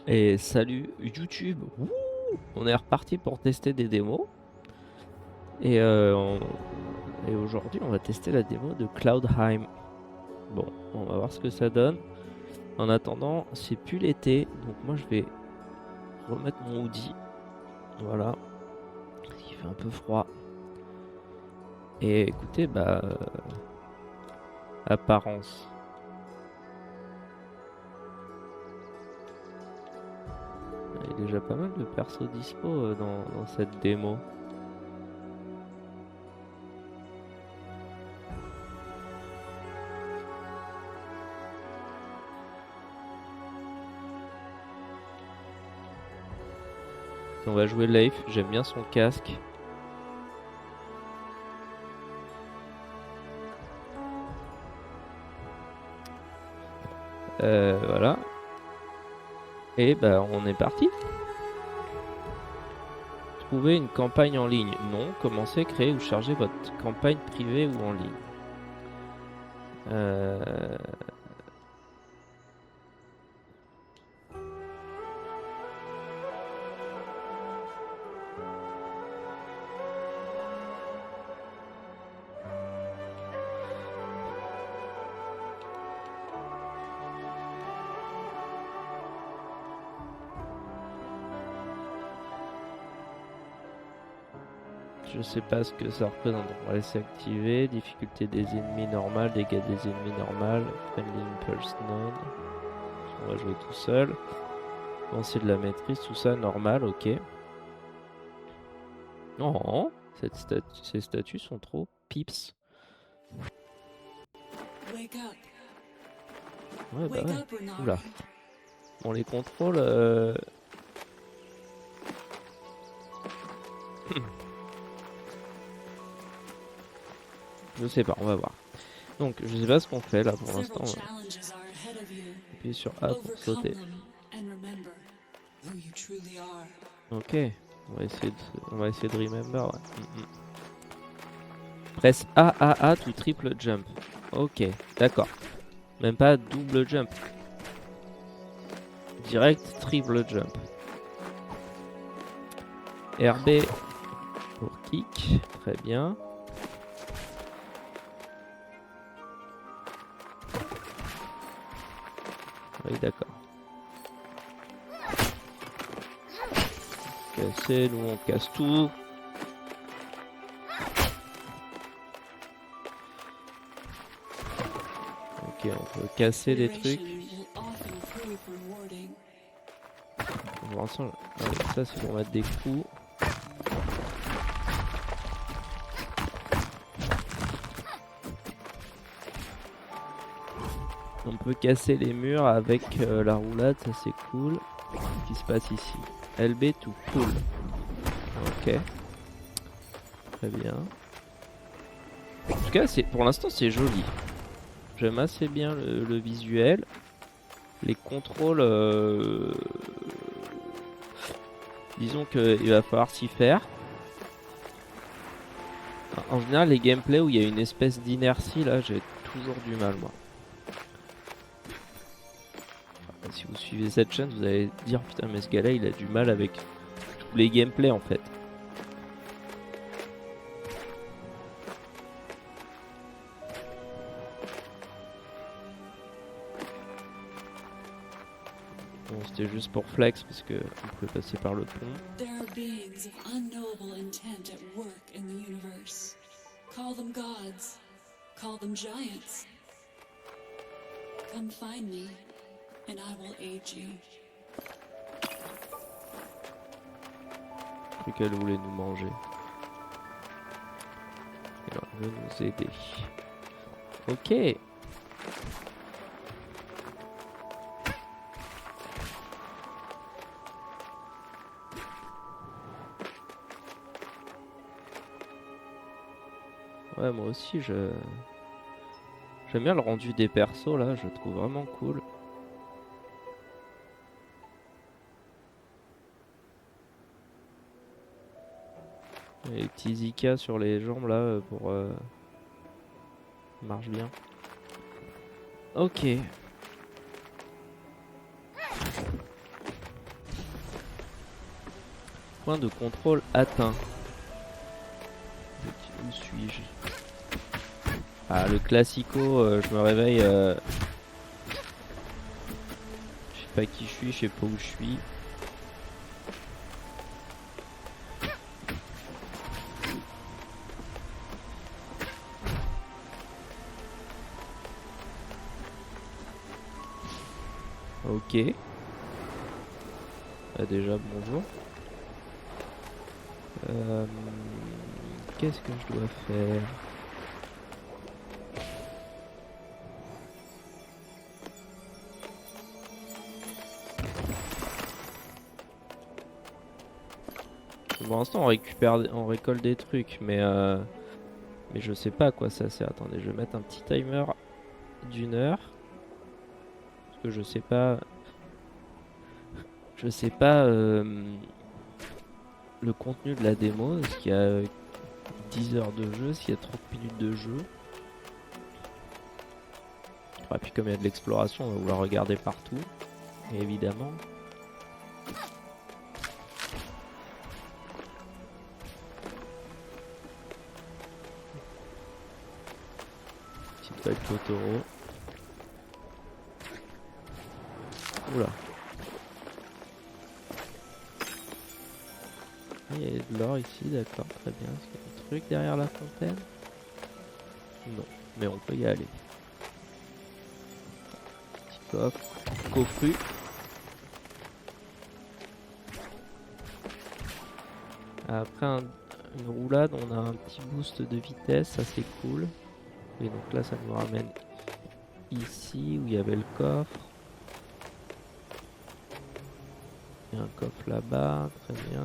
Et salut YouTube. Wouh, on est reparti pour tester des démos. Et, et aujourd'hui, on va tester la démo de Cloudheim. Bon, on va voir ce que ça donne. En attendant, c'est plus l'été, donc moi je vais remettre mon hoodie. Voilà, parce qu'il fait un peu froid. Et écoutez, apparence. Il y a déjà pas mal de persos dispo dans cette démo. On va jouer Leif, j'aime bien son casque. Voilà. Et on est parti. Trouver une campagne en ligne. Non. Commencez, créer ou charger votre campagne privée ou en ligne. Je sais pas ce que ça représente. On va laisser activer. Difficulté des ennemis normales, dégâts des ennemis normales, friendly impulse none. On va jouer tout seul. Bon, c'est de la maîtrise, tout ça normal, ok. Non, ces statues sont trop pips. Ouais, bah ouais. Oula. Bon, les contrôles. Je sais pas, on va voir. Donc, je sais pas ce qu'on fait là pour l'instant. Appuyez sur A pour sauter. Ok, on va essayer de remember. Ouais. Presse A to triple jump. Ok, d'accord. Même pas double jump. Direct triple jump. RB pour kick, très bien. Oui, d'accord. Casser, nous on casse tout. Ok, on peut casser des trucs. Pour l'instant, ça c'est pour mettre des coups. On peut casser les murs avec la roulade, ça c'est cool. Qu'est-ce qui se passe ici? LB to pull. Ok. Très bien. En tout cas, pour l'instant c'est joli. J'aime assez bien le visuel. Les contrôles, disons qu'il va falloir s'y faire. En général, les gameplays où il y a une espèce d'inertie, là, j'ai toujours du mal, moi. Si vous suivez cette chaîne, vous allez dire, putain, mais ce gars-là, il a du mal avec tous les gameplays, en fait. Bon, c'était juste pour flex, parce que on pouvait passer par le pont. There are beings of unknowable intent at work in the universe. Call them gods. Call them giants. Come find me, and I will aid you. Je crois qu'elle voulait nous manger. Alors, elle veut nous aider. Ok. Ouais, moi aussi, j'aime bien le rendu des persos, là, je le trouve vraiment cool. Et les petits Zika sur les jambes, là, pour... marche bien. Ok. Point de contrôle atteint. Où suis-je? Ah, le classico, je me réveille. Je sais pas qui je suis, je sais pas où je suis. Ok. Déjà, bonjour. Qu'est-ce que je dois faire? Pour l'instant, on récolte des trucs, mais je sais pas à quoi ça sert. Attendez, je vais mettre un petit timer d'1 heure. Parce que je sais pas. Je sais pas le contenu de la démo. Est-ce qu'il y a 10 heures de jeu? S'il y a 30 minutes de jeu? Et puis comme il y a de l'exploration, on va vouloir regarder partout. Et évidemment. Petite feuille Totoro. Oula. Il y a de l'or ici, d'accord, très bien. Est-ce qu'il y a un truc derrière la fontaine? Non, mais on peut y aller. Petit coffre, coffru. Après une roulade, on a un petit boost de vitesse, ça c'est cool. Et donc là, ça nous ramène ici où il y avait le coffre. Il y a un coffre là-bas, très bien.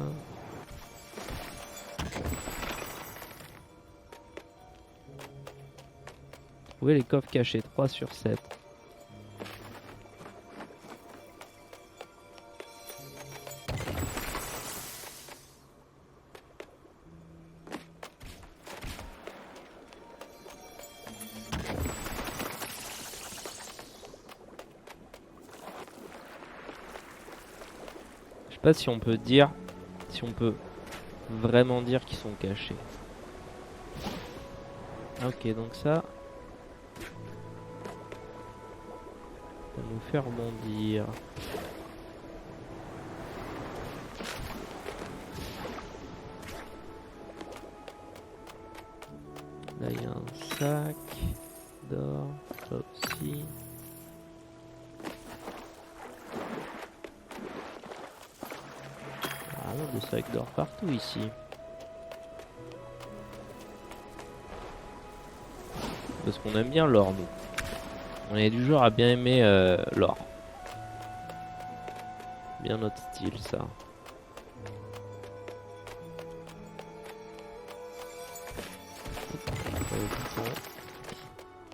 Trouvez les coffres cachés, 3 sur 7. Je sais pas si on peut dire, si on peut vraiment dire qu'ils sont cachés. Ok, donc ça nous fait rebondir. Là il y a un sac d'or, là aussi. Ah non, des sacs d'or partout ici. Parce qu'on aime bien l'or, nous. On est du genre à bien aimer l'or. Bien notre style, ça.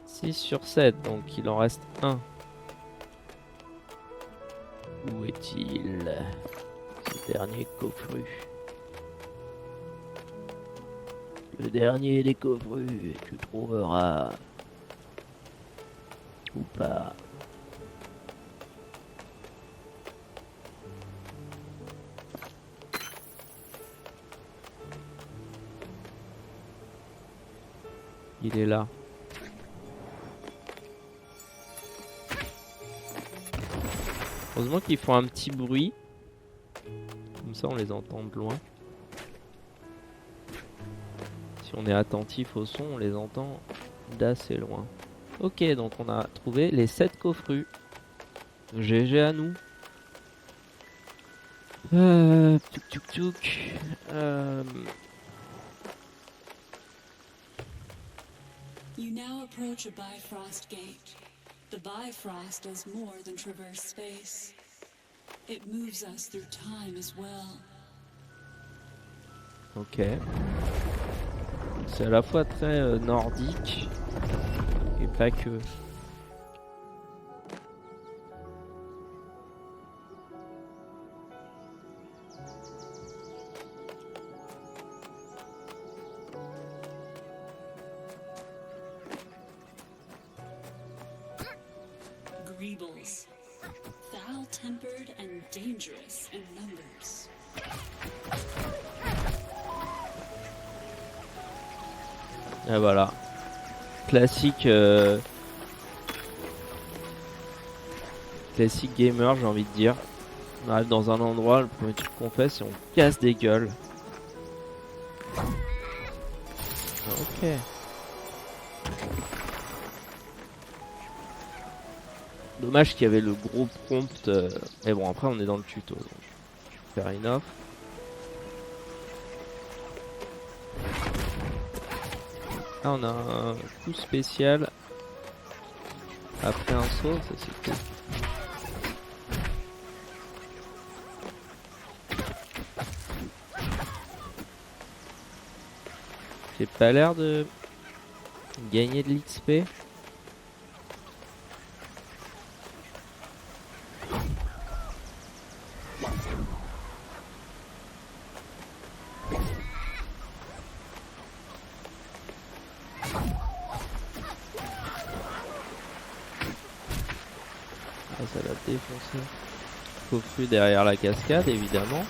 6 sur 7, donc il en reste un. Où est-il, ce dernier coffru? Le dernier des coffrus, tu trouveras. Ou pas. Il est là. Heureusement qu'ils font un petit bruit. Comme ça on les entend de loin. Si on est attentif au son, on les entend d'assez loin. Ok, donc on a trouvé les 7 coffrus. GG à nous. Tuk tuk tuk. You now approach a Bifrost gate. The Bifrost does more than traverse space. It moves us through time as well. Ok. C'est à la fois très nordique et pas que. Greebles, foul-tempered and dangerous in numbers. Et voilà. Classique, classique gamer, j'ai envie de dire. On arrive dans un endroit, le premier truc qu'on fait, c'est on casse des gueules. Ok. Dommage qu'il y avait le gros prompt. Mais bon, après, on est dans le tuto. Donc, fair enough. Là, on a un coup spécial. Après un saut, ça c'est cool. J'ai pas l'air de gagner de l'XP. Ah, ça l'a défoncé. Coffre derrière la cascade, évidemment.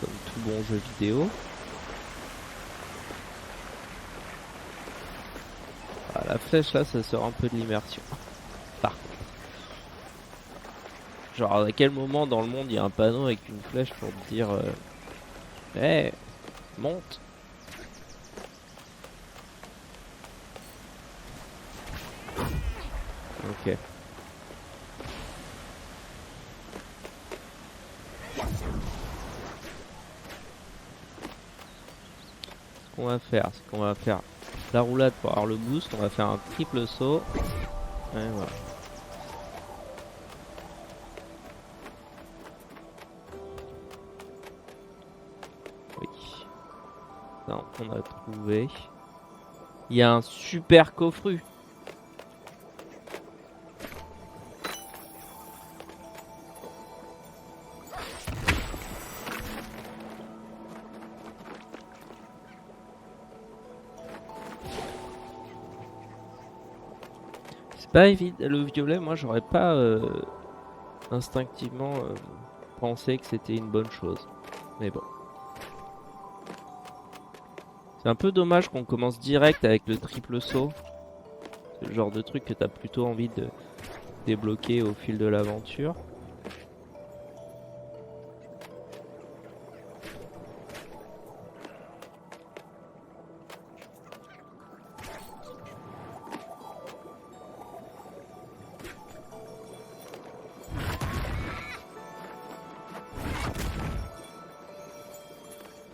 Comme tout bon jeu vidéo. Ah, la flèche là, ça sort un peu de l'immersion. Par contre. Genre, à quel moment dans le monde il y a un panneau avec une flèche pour te dire hey, monte. Ok. Ce qu'on va faire, c'est qu'on va faire la roulade pour avoir le boost. On va faire un triple saut. Et voilà. Oui. Non, on a trouvé. Il y a un super coffru. C'est pas évident. Le violet, moi, j'aurais pas instinctivement pensé que c'était une bonne chose. Mais bon. C'est un peu dommage qu'on commence direct avec le triple saut. C'est le genre de truc que t'as plutôt envie de débloquer au fil de l'aventure.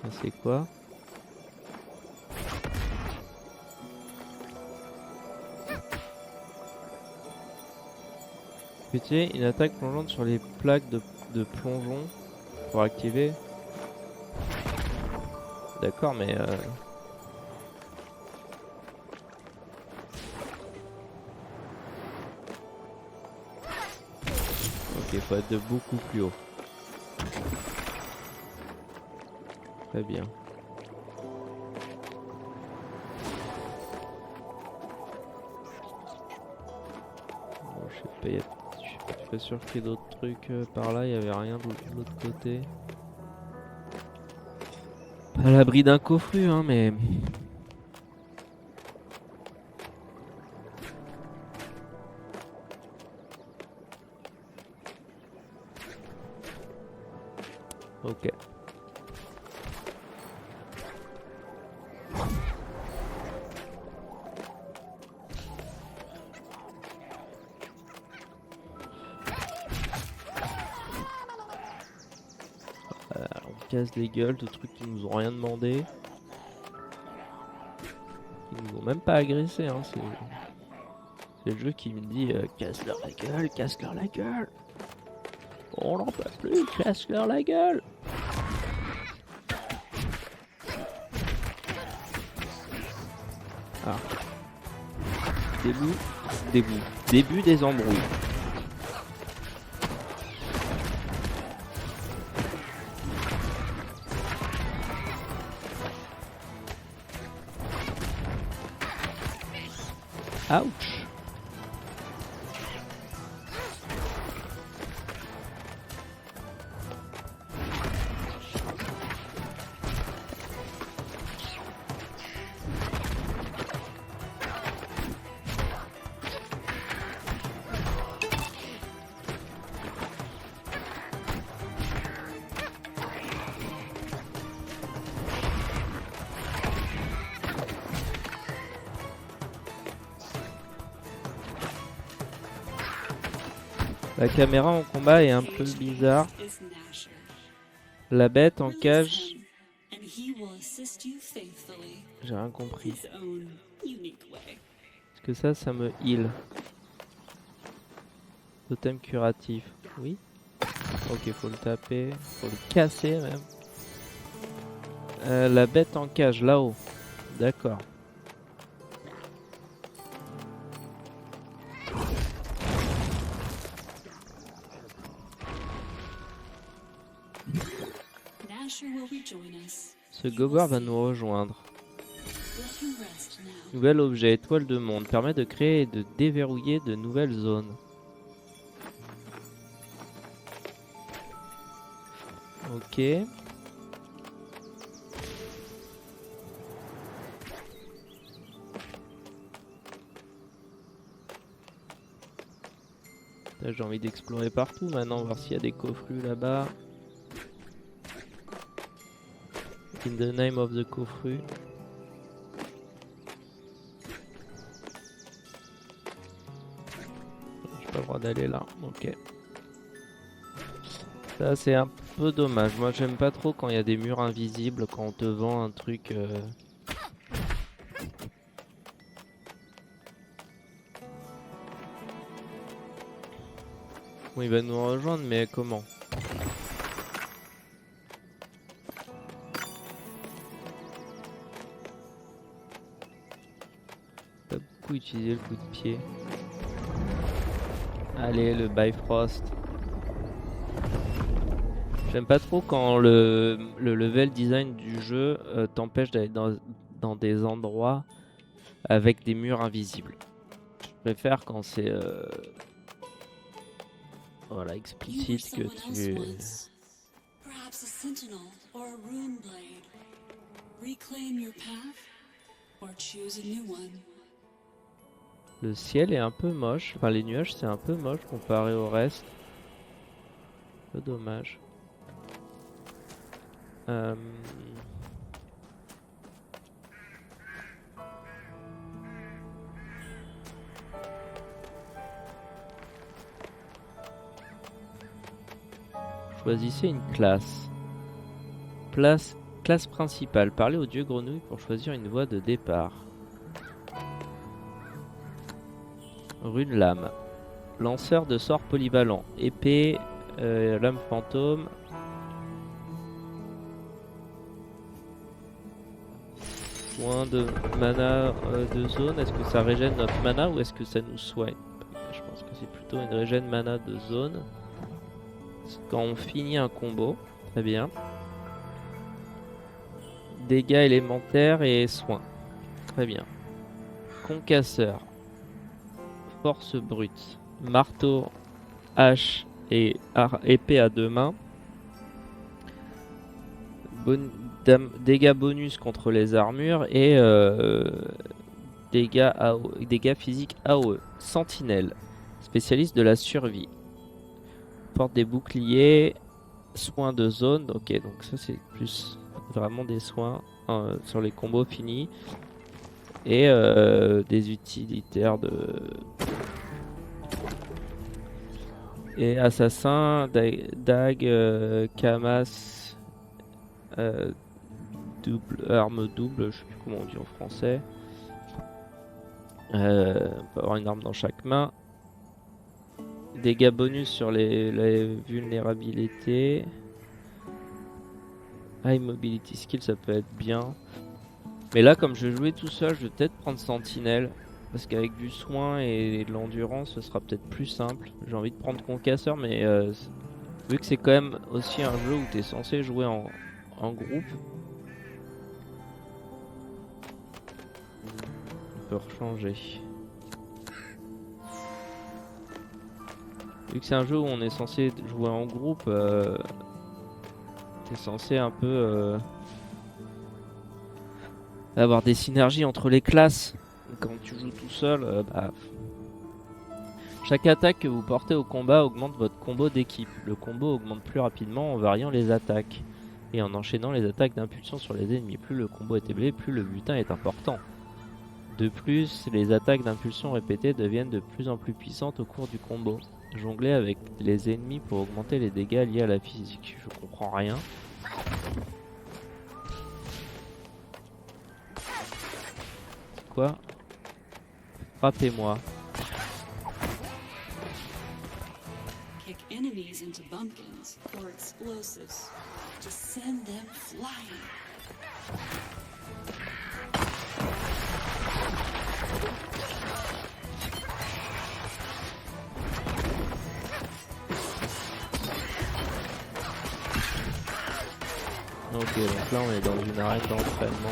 Ça, c'est quoi? Pétier, une attaque plongeante sur les plaques de plongeon pour activer. D'accord, mais ok, faut être de beaucoup plus haut. Très bien. Bon, je sais pas, je suis pas sûr qu'il y ait d'autres trucs par là, il y avait rien de l'autre côté. Pas à l'abri d'un coffru, hein, mais... Ok. On casse des gueules de trucs qui nous ont rien demandé. Qui nous ont même pas agressé, hein. C'est le jeu qui me dit casse-leur la gueule, casse-leur la gueule. On n'en peut plus, casse-leur la gueule. Ah. Début des embrouilles. Ouch. La caméra en combat est un peu bizarre. Is Nasher. La bête en Release cage, him, and he will assist you faithfully, j'ai rien compris. his own unique way. Est-ce que ça me heal? Totem curatif, oui. Ok, faut le taper, faut le casser même. La bête en cage, là-haut. D'accord. Nasher will rejoin us. Ce gobber va nous rejoindre. Let him rest now. Nouvel objet, étoile de monde, permet de créer et de déverrouiller de nouvelles zones. Ok. Là, j'ai envie d'explorer partout maintenant, voir s'il y a des coffrus là-bas. In the name of the coffru. J'ai pas le droit d'aller là, ok. Ça c'est un peu dommage. Moi j'aime pas trop quand il y a des murs invisibles, quand on te vend un truc. Bon, il va nous rejoindre, mais comment? T'as beaucoup utilisé le coup de pied. Allez, le Bifrost. J'aime pas trop quand le level design du jeu t'empêche d'aller dans des endroits avec des murs invisibles. Je préfère quand c'est voilà, You were explicite que someone else tu... once. Perhaps a sentinel or a rune blade. Reclaim your path or choose a new one. Le ciel est un peu moche, enfin les nuages c'est un peu moche comparé au reste. Un peu dommage. Choisissez une classe. Classe principale. Parlez au dieu grenouille pour choisir une voie de départ. Rune lame. Lanceur de sorts polyvalent. Épée, lame fantôme. Point de mana de zone. Est-ce que ça régène notre mana ou est-ce que ça nous soigne? Je pense que c'est plutôt une régène mana de zone. Quand on finit un combo. Très bien. Dégâts élémentaires et soins. Très bien. Concasseur. Force brute. Marteau, hache et épée à deux mains. Dégâts bonus contre les armures et dégâts physiques AOE. Sentinelle. Spécialiste de la survie. Porte des boucliers. Soins de zone. Ok, donc ça c'est plus vraiment des soins sur les combos finis. Et des utilitaires de... Et assassin, dague, camas, arme double, je sais plus comment on dit en français. On peut avoir une arme dans chaque main. Dégâts bonus sur les vulnérabilités. High mobility skill, ça peut être bien. Mais là, comme je vais jouer tout seul, je vais peut-être prendre sentinelle. Parce qu'avec du soin et de l'endurance, ce sera peut-être plus simple. J'ai envie de prendre concasseur, mais vu que c'est quand même aussi un jeu où tu es censé jouer en groupe, on peut rechanger. Vu que c'est un jeu où on est censé jouer en groupe, t'es censé un peu avoir des synergies entre les classes. Quand tu joues tout seul, chaque attaque que vous portez au combat augmente votre combo d'équipe. Le combo augmente plus rapidement en variant les attaques et en enchaînant les attaques d'impulsion sur les ennemis. Plus le combo est élevé, plus le butin est important. De plus, les attaques d'impulsion répétées deviennent de plus en plus puissantes au cours du combo. Jongler avec les ennemis pour augmenter les dégâts liés à la physique. Je comprends rien. Quoi? Frappez-moi. Kick enemies into bumpkins or explosives to send them flying. Ok, donc là on est dans une arène d'entraînement.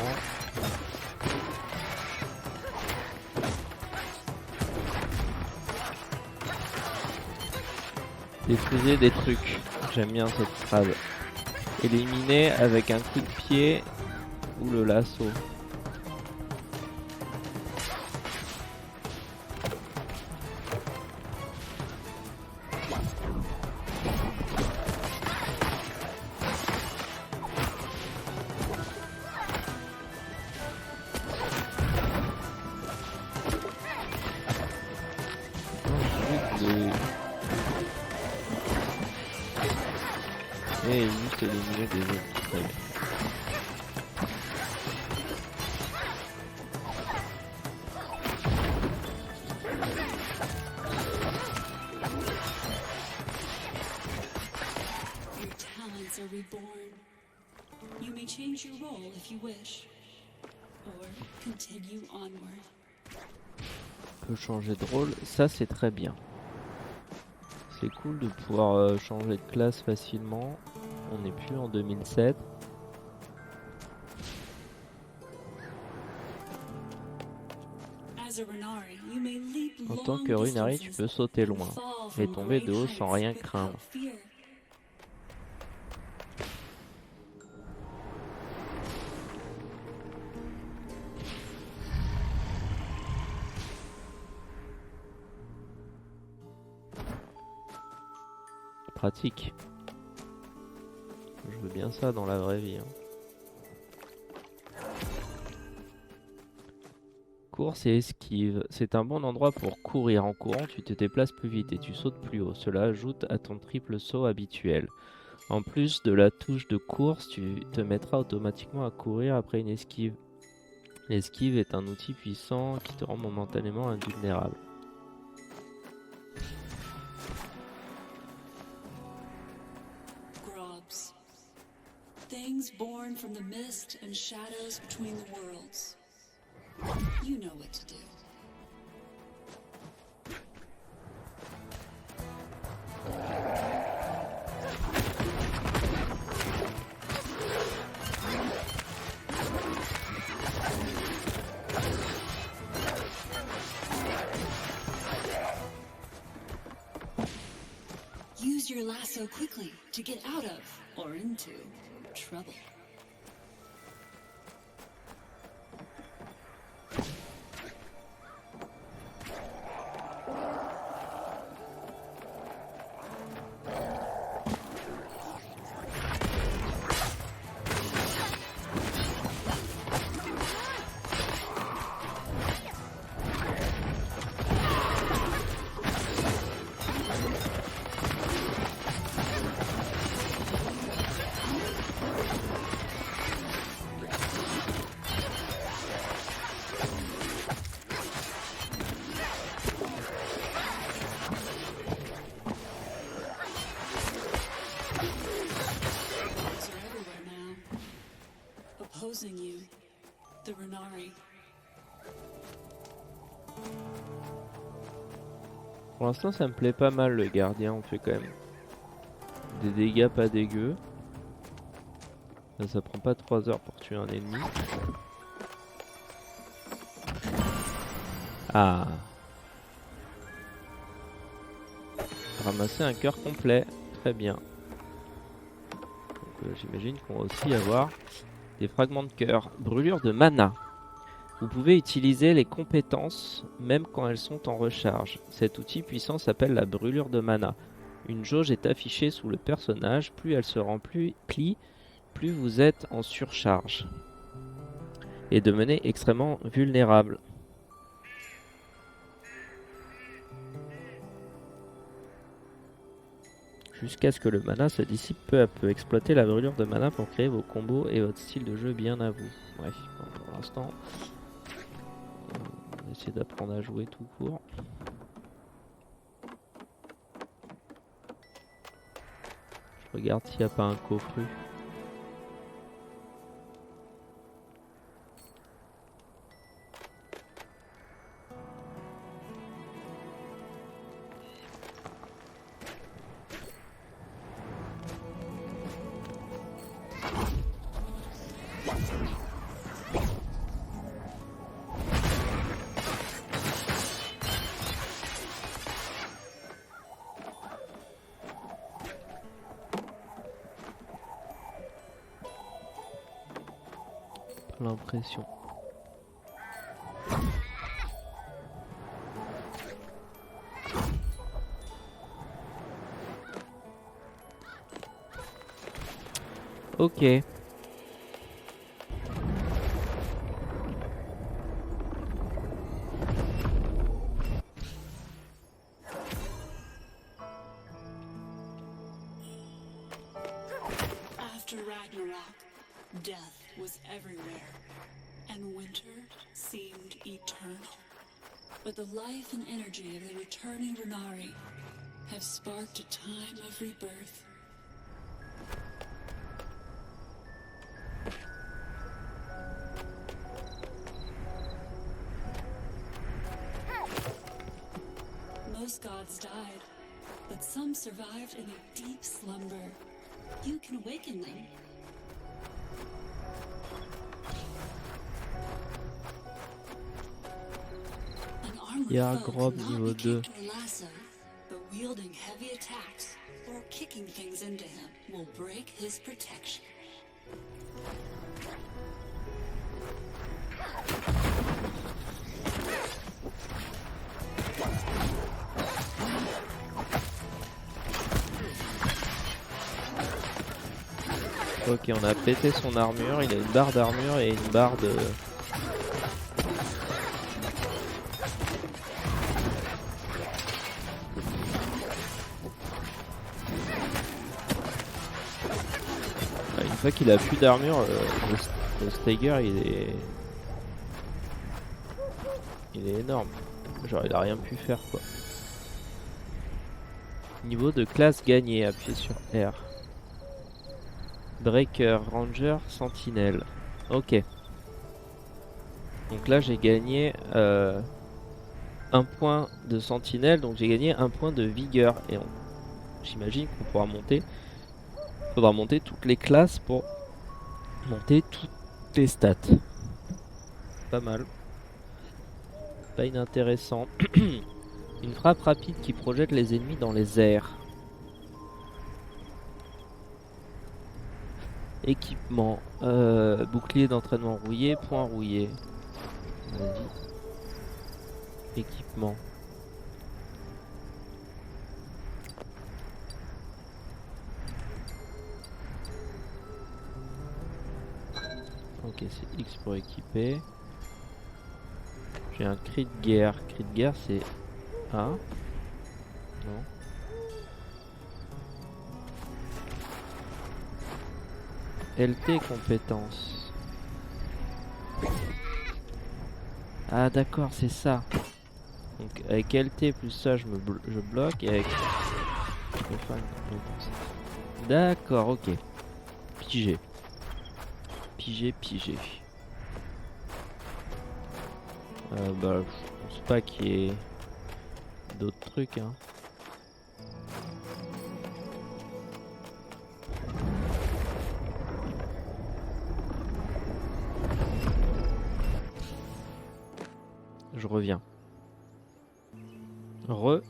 Détruisez des trucs. J'aime bien cette phrase. Éliminer avec un coup de pied ou le lasso. Et juste éliminer des autres. Très bien. Your talents are reborn. You may change your role if you wish, or continue onward. On peut changer de rôle, ça c'est très bien. C'est cool de pouvoir changer de classe facilement. On n'est plus en 2007. As a Runari, you may leap En tant long que Runari, tu distances peux sauter and loin fall et from tomber great de haut sans heights rien without craindre. fear. Pratique. Je veux bien ça dans la vraie vie. Hein. Course et esquive. C'est un bon endroit pour courir. En courant, tu te déplaces plus vite et tu sautes plus haut. Cela ajoute à ton triple saut habituel. En plus de la touche de course, tu te mettras automatiquement à courir après une esquive. L'esquive est un outil puissant qui te rend momentanément invulnérable. Grobs. Things born from the mist and shadows between the worlds. You know what to do. Use your lasso quickly to get out of or into trouble. They're everywhere now. Opposing you, the Runari. Pour l'instant, ça me plaît pas mal le gardien. On fait quand même des dégâts pas dégueux. Ça prend pas 3 heures pour tuer un ennemi. Ah. Ramasser un cœur complet. Très bien. J'imagine qu'on va aussi avoir des fragments de cœur. Brûlure de mana. Vous pouvez utiliser les compétences même quand elles sont en recharge. Cet outil puissant s'appelle la brûlure de mana. Une jauge est affichée sous le personnage. Plus elle se remplit, plus vous êtes en surcharge. Et devenez extrêmement vulnérable. jusqu'à ce que le mana se dissipe peu à peu. Exploitez la brûlure de mana pour créer vos combos et votre style de jeu bien à vous. Ouais, bon, pour l'instant, on va essayer d'apprendre à jouer tout court. Je regarde s'il n'y a pas un coffret. L'impression. Ok. After Ragnarok, death was everywhere, and winter seemed eternal. But the life and energy of the returning Renari have sparked a time of rebirth. Most gods died, but some survived in a deep slumber. You can awaken them. An armored foe Yargrove cannot niveau be 2. kicked or lassoed, but wielding heavy attacks or kicking things into him will break his protection. Ok, on a pété son armure. Il a une barre d'armure et une barre de... Une fois qu'il a plus d'armure, le Steiger il est énorme. Genre il a rien pu faire quoi. Niveau de classe gagné, appuyez sur R. Breaker, Ranger, Sentinelle. Ok. Donc là j'ai gagné un point de Sentinelle, donc j'ai gagné un point de vigueur. Et j'imagine qu'on pourra monter. Faudra monter toutes les classes pour monter toutes les stats. Pas mal. Pas inintéressant. Une frappe rapide qui projette les ennemis dans les airs. Équipement. Bouclier d'entraînement rouillé, point rouillé. Vas-y. Équipement. Ok, c'est X pour équiper. J'ai un cri de guerre. Cri de guerre, c'est A. Non. LT compétence. Ah d'accord, c'est ça. Donc avec LT plus ça, je bloque et avec... je peux faire une compétence. D'accord, ok. Pigé. Pigé. Bah, je pense pas qu'il y ait d'autres trucs, hein. Je reviens. Non,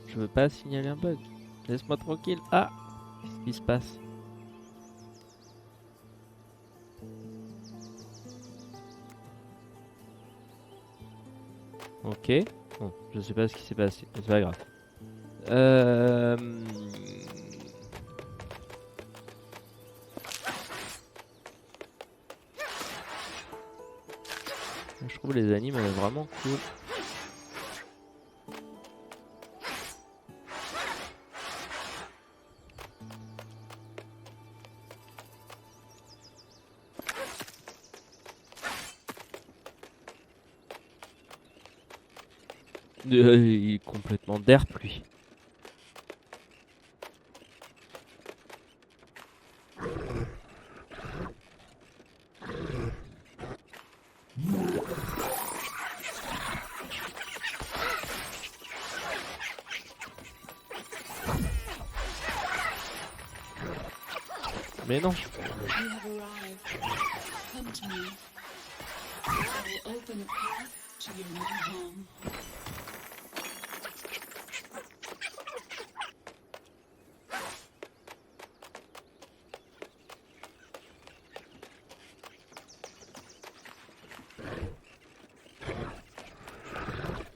je veux pas signaler un bug. Laisse-moi tranquille. Ah, qu'est-ce qui se passe? Ok. Bon, je sais pas ce qui s'est passé. C'est pas grave. Je trouve les animes vraiment cool. Il est complètement derp lui. Mais non. You have arrived. Come to me. I will open a path to your new home.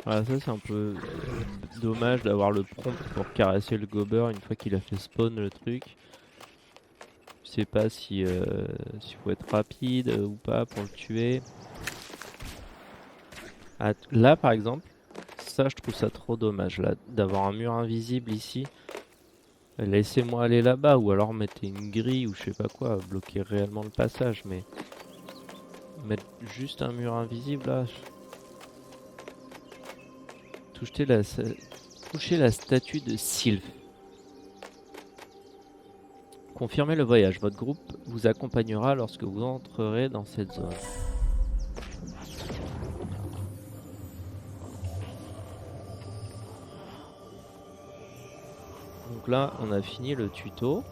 Voilà, ça c'est un peu dommage d'avoir le prompt pour caresser le gobber une fois qu'il a fait spawn le truc. Je sais pas si s'il faut être rapide ou pas pour le tuer. Ah, là par exemple, ça je trouve ça trop dommage là d'avoir un mur invisible ici. Laissez-moi aller là-bas ou alors mettez une grille ou je sais pas quoi, bloquer réellement le passage, mais mettre juste un mur invisible là. Touchez la statue de Sylph. Confirmez le voyage. Votre groupe vous accompagnera lorsque vous entrerez dans cette zone. Donc là, on a fini le tuto.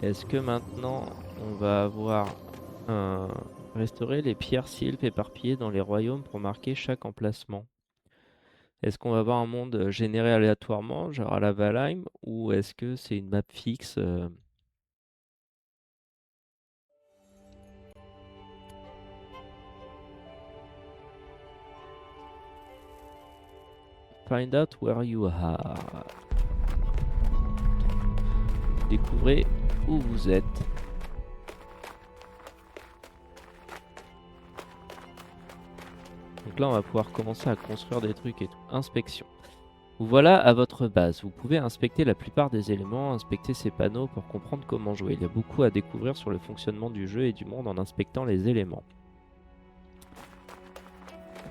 Est-ce que maintenant, on va avoir restaurer les pierres Sylph éparpillées dans les royaumes pour marquer chaque emplacement? Est-ce qu'on va avoir un monde généré aléatoirement, genre à la Valheim, ou est-ce que c'est une map fixe Find out where you are. Découvrez où vous êtes. Donc là, on va pouvoir commencer à construire des trucs et tout. Inspection. Vous voilà à votre base. Vous pouvez inspecter la plupart des éléments, inspecter ces panneaux pour comprendre comment jouer. Il y a beaucoup à découvrir sur le fonctionnement du jeu et du monde en inspectant les éléments.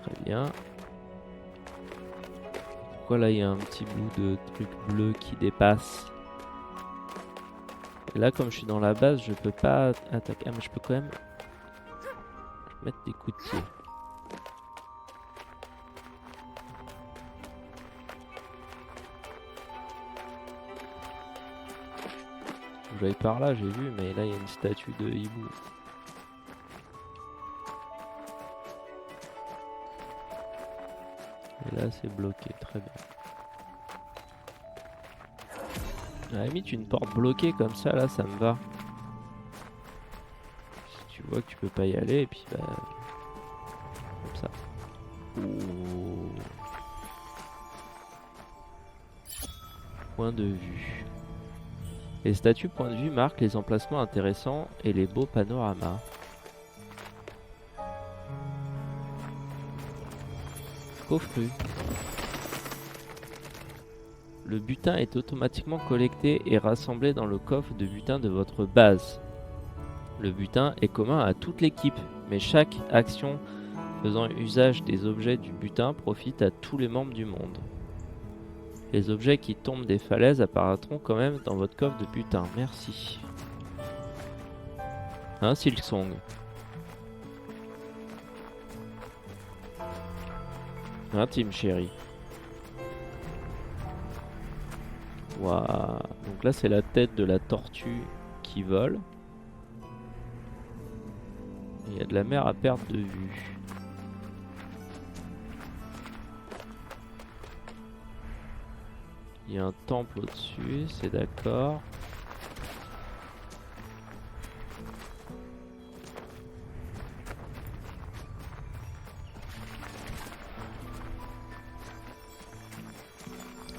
Très bien. Pourquoi là, il y a un petit bout de truc bleu qui dépasse? Et là, comme je suis dans la base, je peux pas attaquer. Ah, mais je peux quand même mettre des coups de pied. Faut que j'aille par là, j'ai vu, mais là, il y a une statue de hibou. Et là, c'est bloqué. Très bien. À la limite, une porte bloquée comme ça, là, ça me va. Si tu vois que tu peux pas y aller, et puis bah... comme ça. Oh. Point de vue. Les statues point de vue marquent les emplacements intéressants et les beaux panoramas. Coffre. Le butin est automatiquement collecté et rassemblé dans le coffre de butin de votre base. Le butin est commun à toute l'équipe, mais chaque action faisant usage des objets du butin profite à tous les membres du monde. Les objets qui tombent des falaises apparaîtront quand même dans votre coffre de butin. Merci. Un Silksong. Un Team Chéri. Waouh. Donc là, c'est la tête de la tortue qui vole. Il y a de la mer à perte de vue. Il y a un temple au-dessus, c'est d'accord.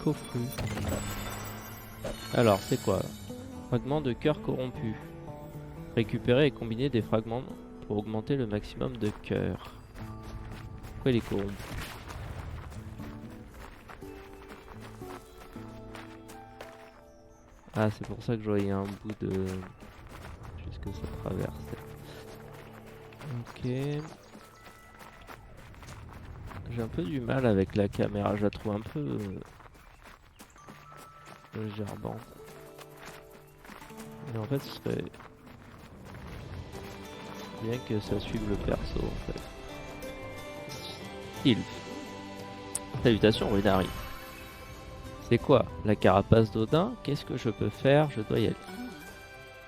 Coffre. Alors, c'est quoi? Fragment de cœur corrompu. Récupérer et combiner des fragments pour augmenter le maximum de cœur. Pourquoi il est corrompu? Ah, c'est pour ça que je voyais un bout de... Juste que ça traverse. Ok. J'ai un peu du mal avec la caméra, je la trouve un peu gerbante. Mais en fait ce serait bien que ça suive le perso en fait. Sylph. Salutations Runari. C'est quoi la carapace d'Odin? Qu'est-ce que je peux faire? Je dois y aller.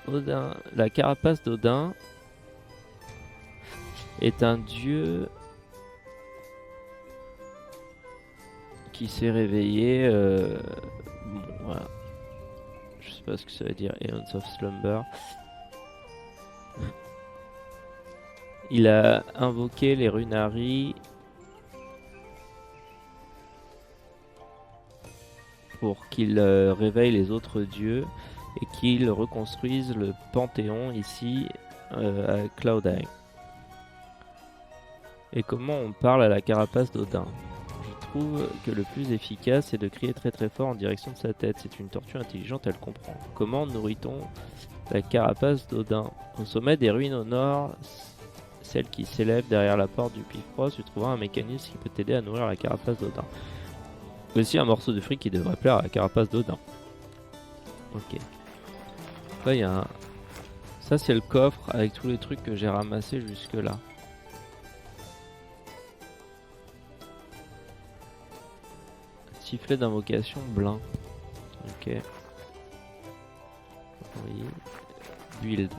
Odin, la carapace d'Odin est un dieu qui s'est réveillé. Bon, voilà. Je sais pas ce que ça veut dire. Aeons of Slumber. Il a invoqué les Runari pour qu'ils réveillent les autres dieux et qu'ils reconstruisent le Panthéon ici à Cloudheim. Et comment on parle à la carapace d'Odin? Je trouve que le plus efficace est de crier très très fort en direction de sa tête. C'est une tortue intelligente, elle comprend. Comment nourrit-on la carapace d'Odin? Au sommet des ruines au nord, celle qui s'élève derrière la porte du Bifrost, tu trouveras un mécanisme qui peut t'aider à nourrir la carapace d'Odin. Aussi un morceau de fric qui devrait plaire à la carapace d'Odin. Ok. Là il y a un... Ça c'est le coffre avec tous les trucs que j'ai ramassés jusque là. Sifflet d'invocation blanc. Ok. Oui. Build.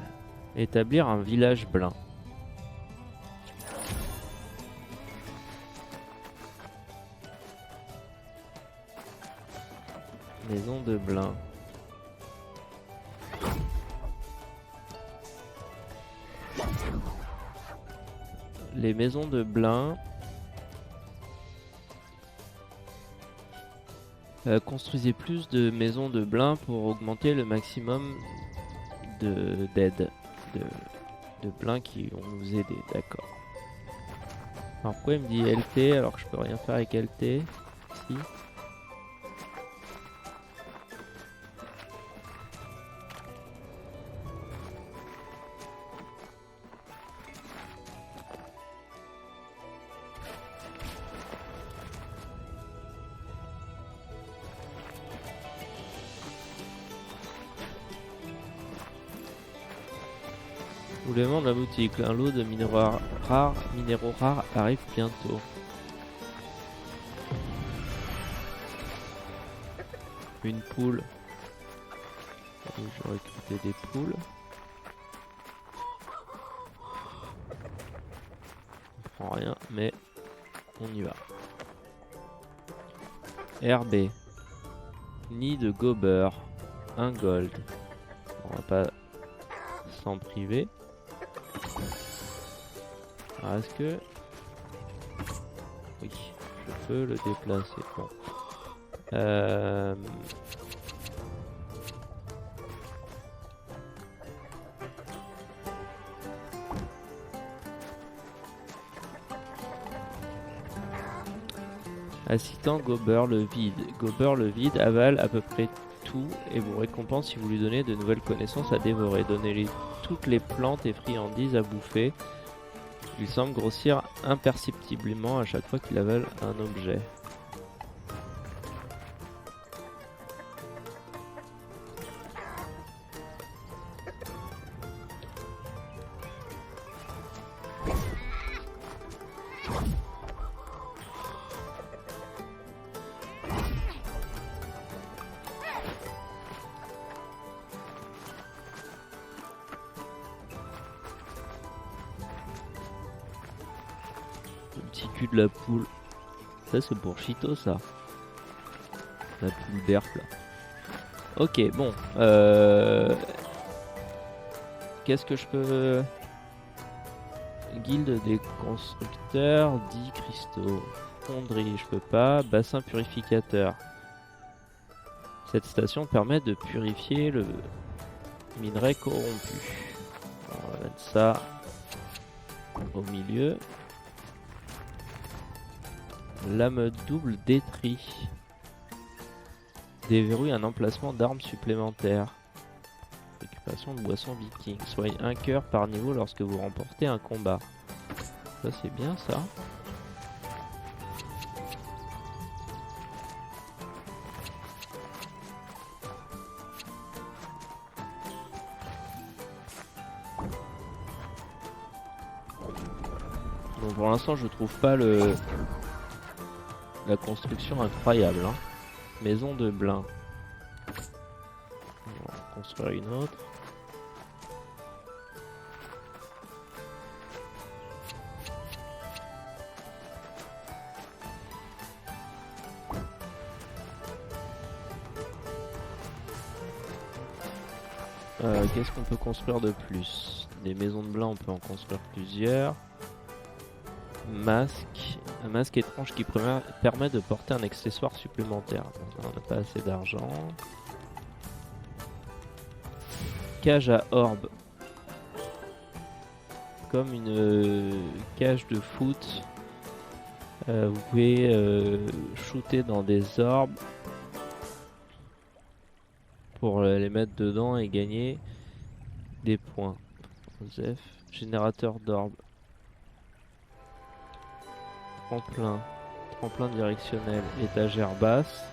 Établir un village blanc. Maison de Blin. Les maisons de Blin construisez plus de maisons de Blin pour augmenter le maximum d'aide de Blin qui vont nous aider, d'accord. Alors pourquoi il me dit LT alors que je peux rien faire avec LT? Si. Soulèvement de la boutique, un lot de minéraux rares arrive bientôt. Une poule. Je vais recruter des poules. On prend rien, mais on y va. RB. Nid de gobeur. Un gold. On va pas s'en priver. Alors est-ce que... Oui, je peux le déplacer. Bon. Assistant Gober le vide. Gober le vide avale à peu près tout et vous récompense si vous lui donnez de nouvelles connaissances à dévorer. Donnez-lui toutes les plantes et friandises à bouffer. Il semble grossir imperceptiblement à chaque fois qu'il avale un objet. Le petit cul de la poule. Ça c'est pour Chito ça. La poule berp là. Ok bon. Qu'est-ce que je peux... Guilde des constructeurs, 10 cristaux. Fonderie, je peux pas. Bassin purificateur. Cette station permet de purifier le minerai corrompu. On va mettre ça au milieu. Lame double détrie. Déverrouille un emplacement d'armes supplémentaires. Récupération de boisson viking. Soigne un cœur par niveau lorsque vous remportez un combat. Ça c'est bien ça. Donc pour l'instant je trouve pas la construction incroyable. Hein. Maison de blin. On va en construire une autre. Qu'est-ce qu'on peut construire de plus? Des maisons de blin, on peut en construire plusieurs. Masque. Un masque étrange qui permet de porter un accessoire supplémentaire. Donc, on n'a pas assez d'argent. Cage à orbes. Comme une cage de foot. Vous pouvez shooter dans des orbes pour les mettre dedans et gagner des points. Joseph, générateur d'orbes. Tremplin directionnel, étagère basse.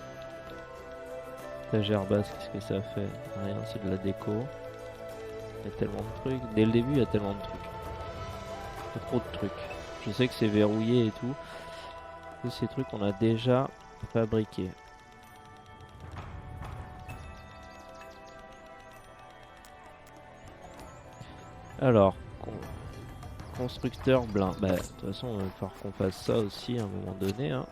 Étagère basse, qu'est-ce que ça fait? Rien, c'est de la déco. Il y a tellement de trucs. Dès le début, il y a tellement de trucs. Il y a trop de trucs. Je sais que c'est verrouillé et tout. Et ces trucs, on a déjà fabriqués. Alors, constructeur blin. Bah, de toute façon, il va falloir qu'on fasse ça aussi à un moment donné. Hein.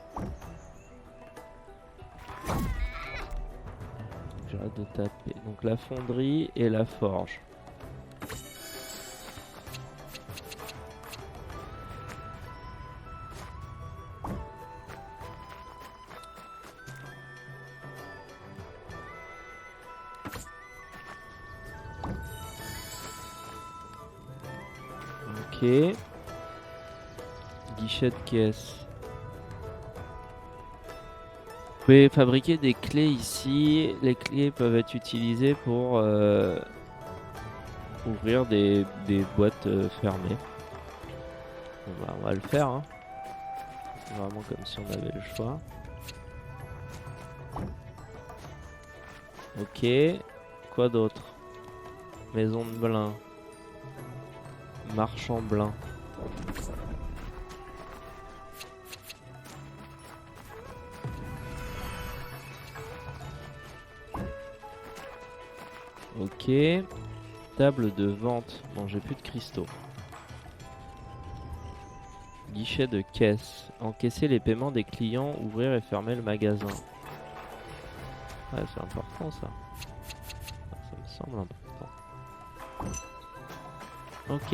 J'arrête de taper. Donc la fonderie et la forge. Ok. Guichet de caisse. Vous pouvez fabriquer des clés ici. Les clés peuvent être utilisées pour ouvrir des boîtes fermées. Bon, bah, on va le faire. Hein. C'est vraiment comme si on avait le choix. Ok. Quoi d'autre? Maison de blin. Marchand blin. Ok. Table de vente. Bon, j'ai plus de cristaux. Guichet de caisse. Encaisser les paiements des clients, ouvrir et fermer le magasin. Ouais, c'est important ça. Ça me semble important. Ok.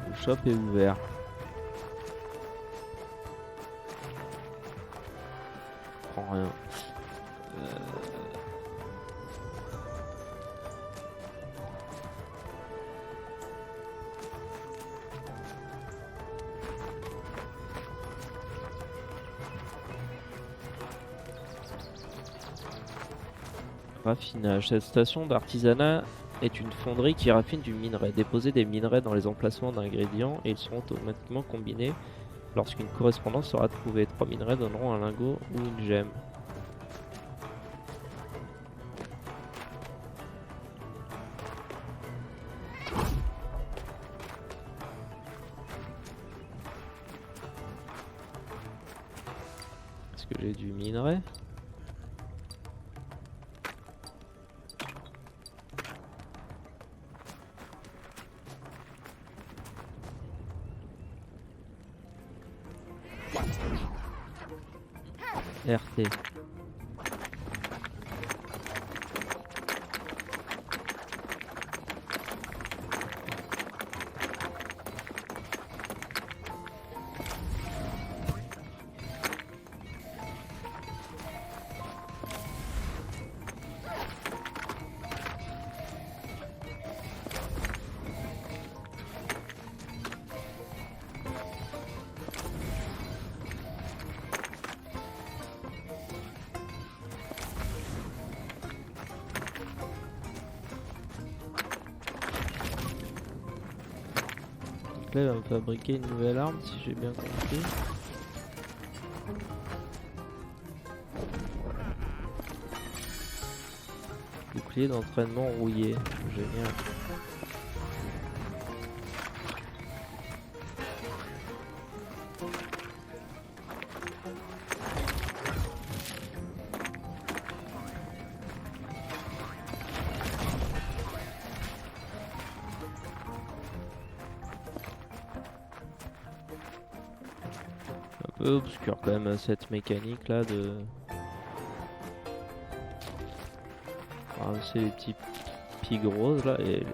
Le shop est ouvert. Je prends rien. Raffinage. Cette station d'artisanat est une fonderie qui raffine du minerai. Déposez des minerais dans les emplacements d'ingrédients et ils seront automatiquement combinés lorsqu'une correspondance sera trouvée. 3 minerais donneront un lingot ou une gemme. Est-ce que j'ai du minerai ? RT. Là, il va me fabriquer une nouvelle arme si j'ai bien compris. bouclier d'entraînement rouillé. Génial. Un peu obscur quand même cette mécanique là de ramasser les petits pigs roses là, et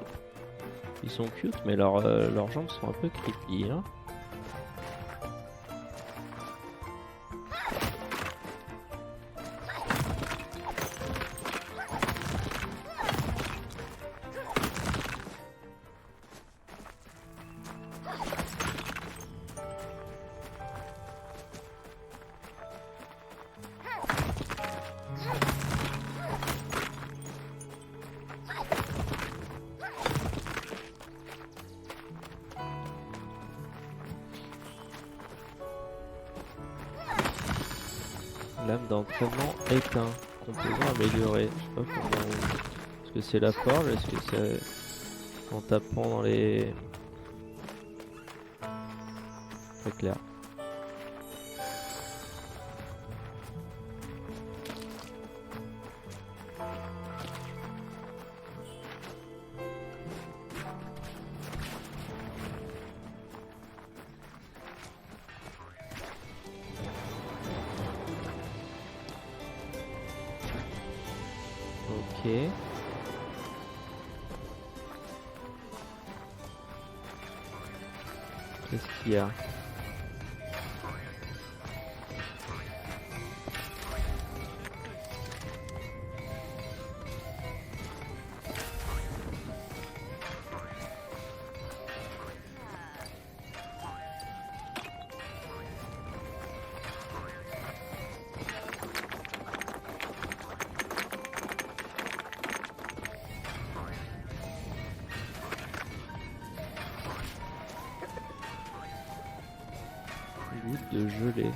ils sont cute mais leurs jambes sont un peu creepy hein. Lame d'entraînement éteint. Composant amélioré. Je sais pas comment. Est-ce que c'est la forge? Est-ce que c'est en tapant dans les. Pas clair. Ok. Qu'est-ce qu'il y a? Goutte de gelée.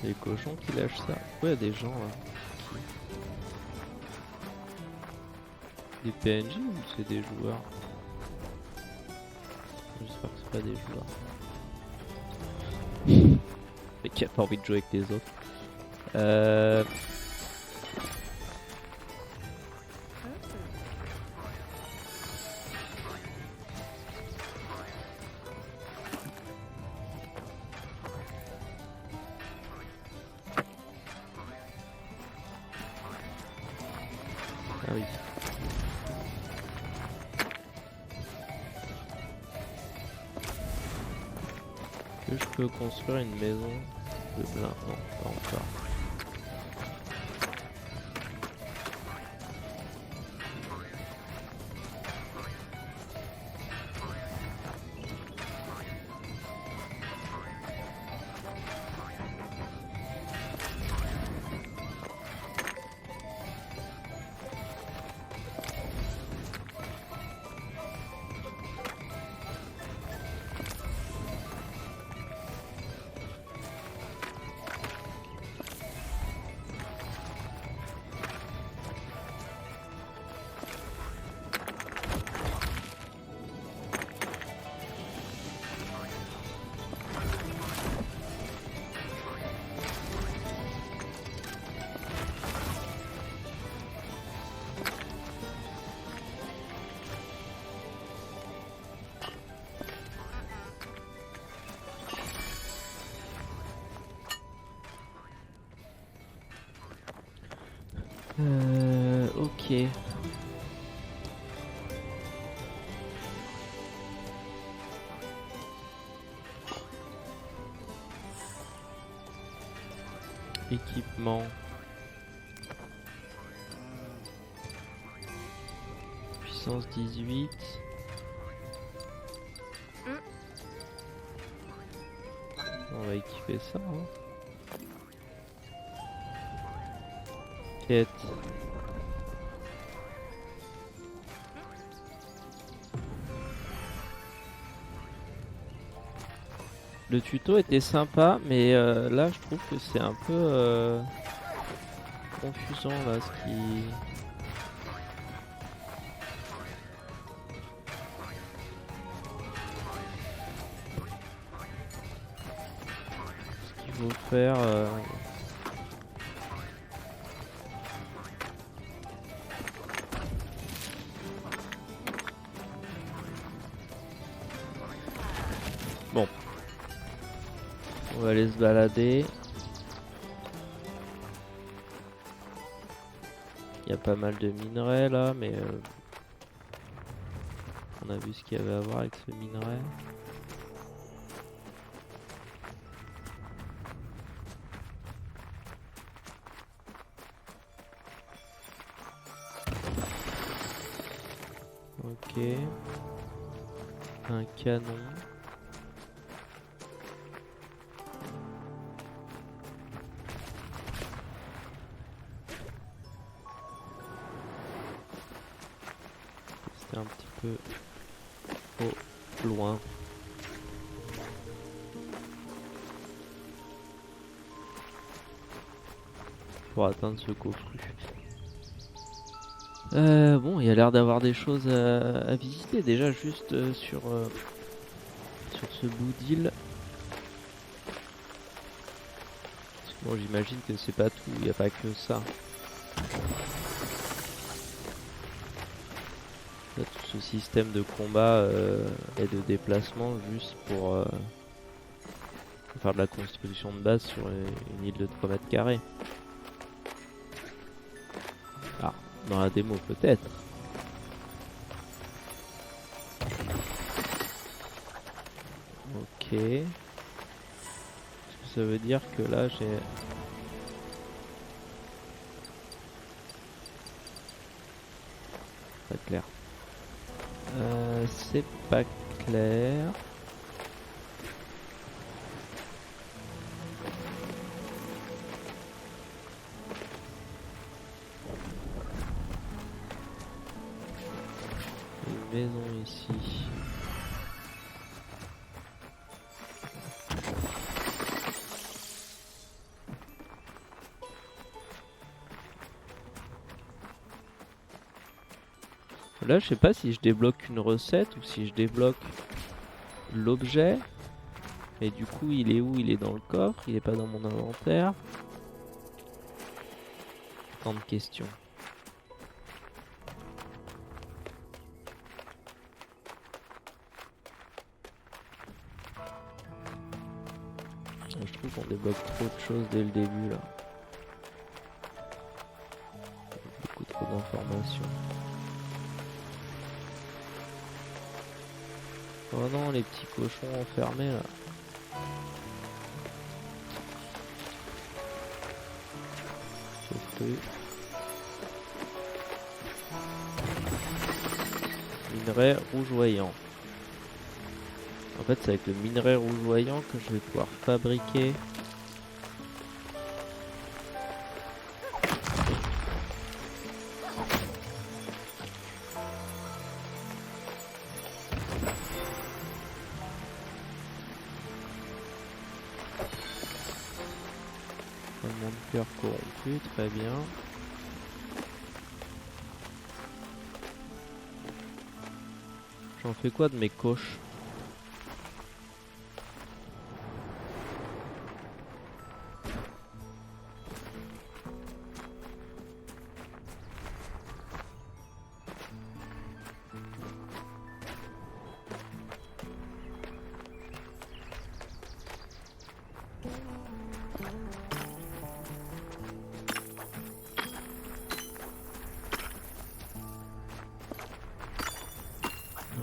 Les cochons qui lâchent ça. Pourquoi il y a des gens là? Des PNJ ou c'est des joueurs? J'espère que c'est pas des joueurs. Mais qui a pas envie de jouer avec les autres. Ah oui. Est-ce que je peux construire une maison de blin? Non, pas encore. Ok. Équipement. Puissance 18. On va équiper ça. Hein. Quête. Le tuto était sympa, mais là je trouve que c'est un peu confusant là ce qu'il faut faire. Bon, on va aller se balader. Il y a pas mal de minerais là, mais on a vu ce qu'il y avait à voir avec ce minerai. Ok. Un canon. C'était un petit peu au loin. Pour atteindre ce coffre. Bon, il y a l'air d'avoir des choses à visiter déjà juste sur ce bout d'île. Bon, j'imagine que c'est pas tout, il n'y a pas que ça. Il y a tout ce système de combat et de déplacement juste pour faire de la construction de base sur une île de 3 mètres carrés. Ah, dans la démo peut-être. Ok. Est-ce que ça veut dire que là j'ai... Pas clair. C'est pas clair. Une maison ici. Là, je sais pas si je débloque une recette ou si je débloque l'objet. Et du coup, il est où? Il est dans le coffre, il est pas dans mon inventaire. Tant de questions. Je trouve qu'on débloque trop de choses dès le début là. Beaucoup trop d'informations. Oh non, les petits cochons enfermés là. Sauveté. Minerai rougeoyant. En fait, c'est avec le minerai rougeoyant que je vais pouvoir fabriquer mon cœur corrompu, très bien. J'en fais quoi de mes coches?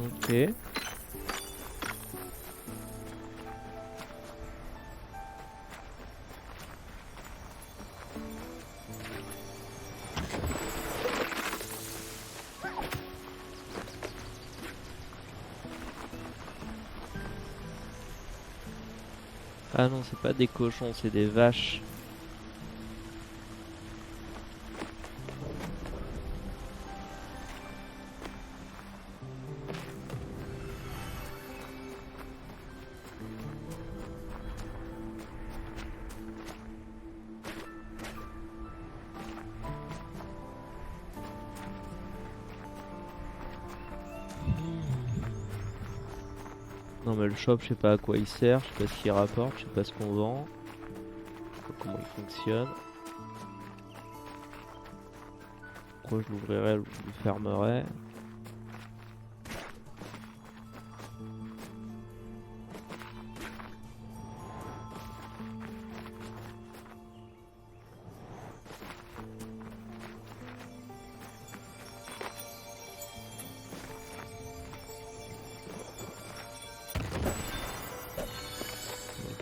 Ok. Ah non, c'est pas des cochons, c'est des vaches. Non mais le shop, je sais pas à quoi il sert, je sais pas ce qu'il rapporte, je sais pas ce qu'on vend, je sais pas comment il fonctionne. Pourquoi je l'ouvrirais ou je le fermerais?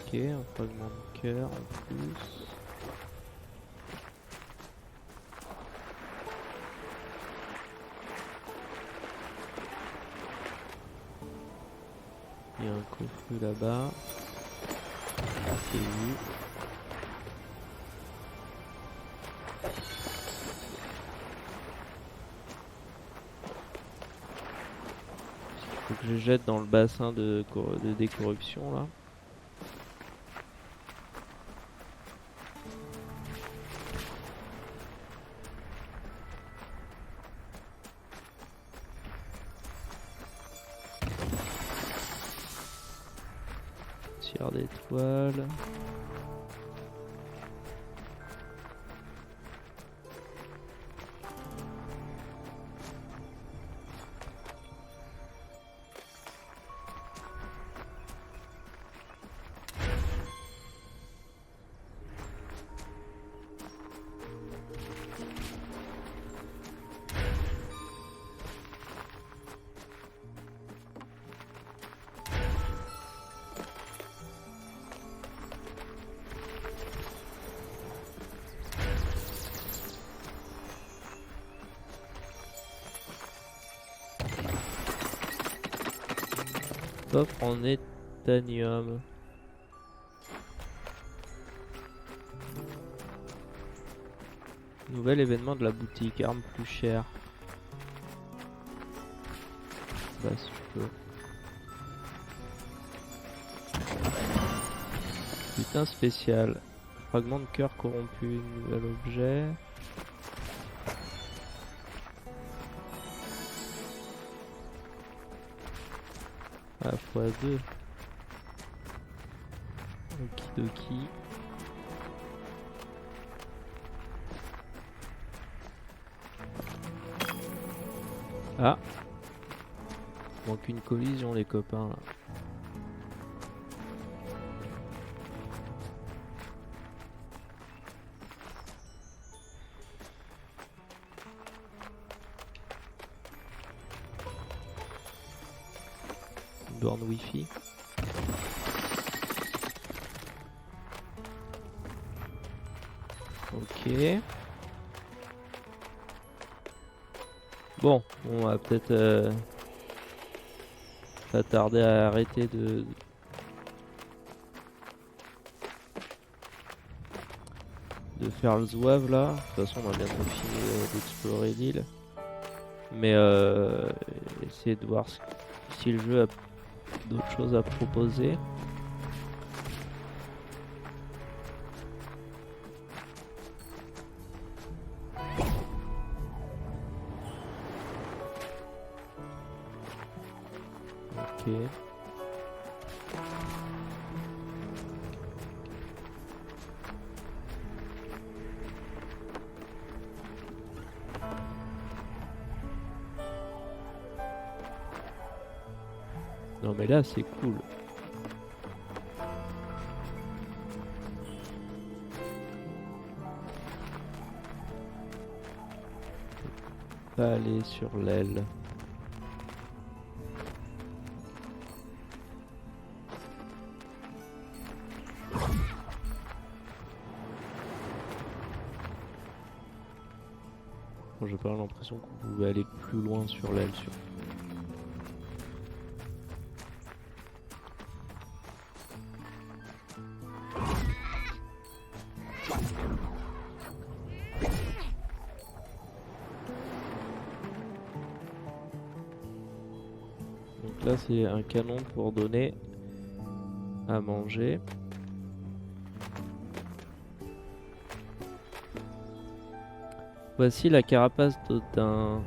Ok, un fragment de cœur en plus. Il y a un coffre là-bas. C'est vu. Faut que je jette dans le bassin de décorruption là. Tir d'étoiles. Coffre en éthanium. Nouvel événement de la boutique, arme plus chère. Bah si je peux. Putain spécial. Fragment de cœur corrompu, nouvel objet. Ah, x2. Okidoki. Ah. Manque une collision les copains là. Une borne wifi. Ok. Bon, on va peut-être pas tarder à arrêter de faire le zouave là. De toute façon on a bientôt fini d'explorer l'île. Mais essayer de voir si le jeu a d'autres choses à proposer. Ok. Non mais là c'est cool. Pas aller sur l'aile. Bon, j'ai pas l'impression qu'on pouvait aller plus loin sur l'aile surtout. Donc là c'est un canon pour donner à manger. Voici la carapace d'un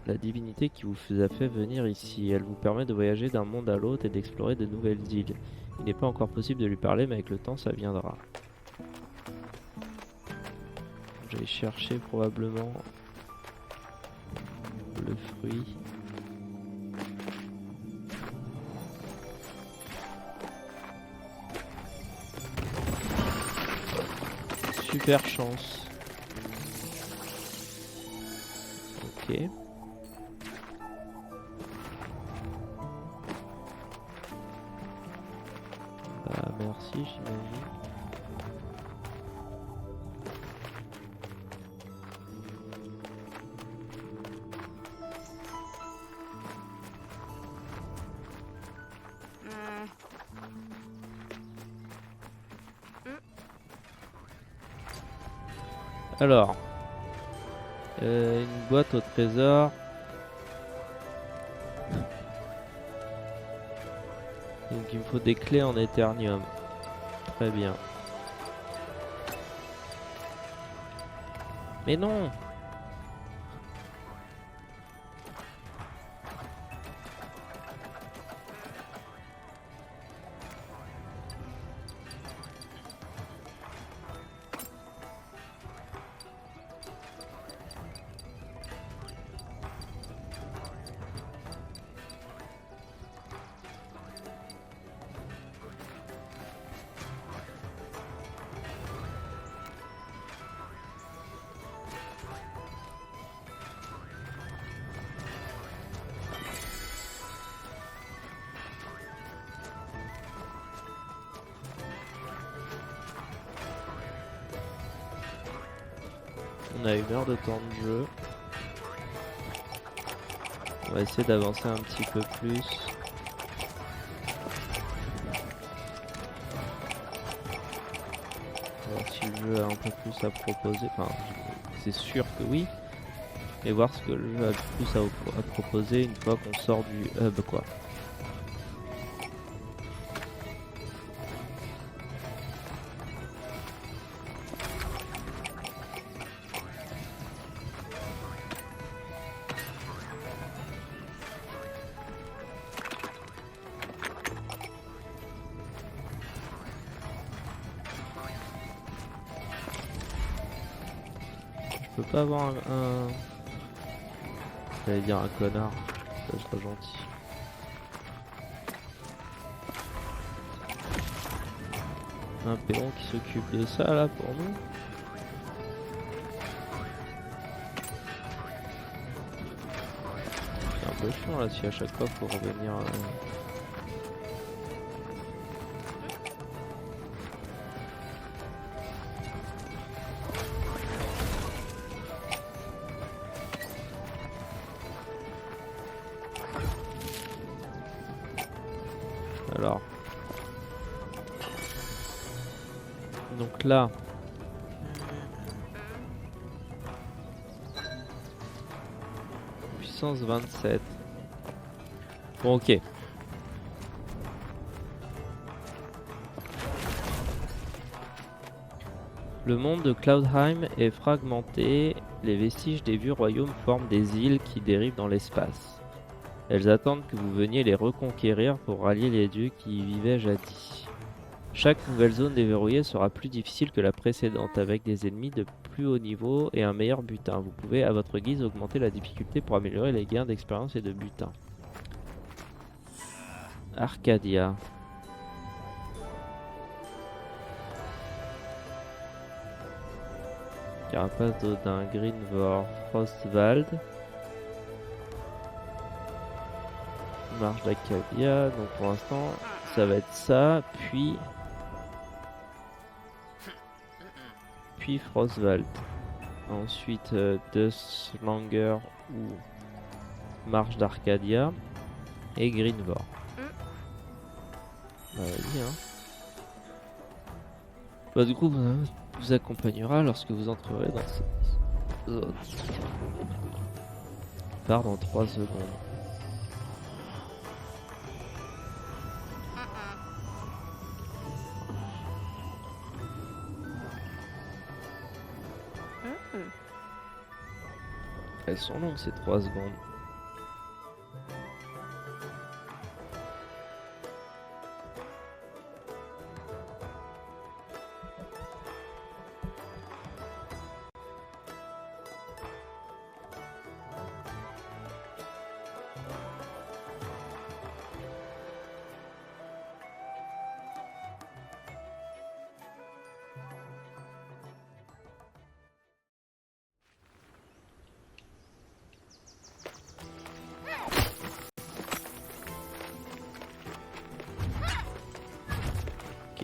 la divinité qui vous a fait venir ici. Elle vous permet de voyager d'un monde à l'autre et d'explorer de nouvelles îles. Il n'est pas encore possible de lui parler, mais avec le temps, ça viendra. Je vais chercher probablement le fruit. Super chance. Ok. Bah merci, j'imagine. Alors, une boîte au trésor. Donc il me faut des clés en éternium. Très bien. Mais non! On a 1 heure de temps de jeu. On va essayer d'avancer un petit peu plus. Voir si le jeu a un peu plus à proposer. Enfin, c'est sûr que oui. Et voir ce que le jeu a plus à proposer une fois qu'on sort du hub, quoi. Je peux pas avoir un... J'allais dire un connard, ça serait gentil. Un péon qui s'occupe de ça là pour nous. C'est un peu chiant là si à chaque fois faut revenir... Alors... Donc là... Puissance 27. Bon ok. Le monde de Cloudheim est fragmenté. Les vestiges des vieux royaumes forment des îles qui dérivent dans l'espace. Elles attendent que vous veniez les reconquérir pour rallier les dieux qui y vivaient jadis. Chaque nouvelle zone déverrouillée sera plus difficile que la précédente, avec des ennemis de plus haut niveau et un meilleur butin. Vous pouvez à votre guise augmenter la difficulté pour améliorer les gains d'expérience et de butin. Arcadia. Carapace d'Odin, Greenvor, Frostwald. Marche d'Arcadia, donc pour l'instant ça va être ça, puis Frostwald. Ensuite Dustlanger ou Marche d'Arcadia et Greenvor. Bah vas-y hein. Bah du coup vous accompagnera lorsque vous entrerez dans cette zone. Part dans 3 secondes. Elles sont longues ces 3 secondes.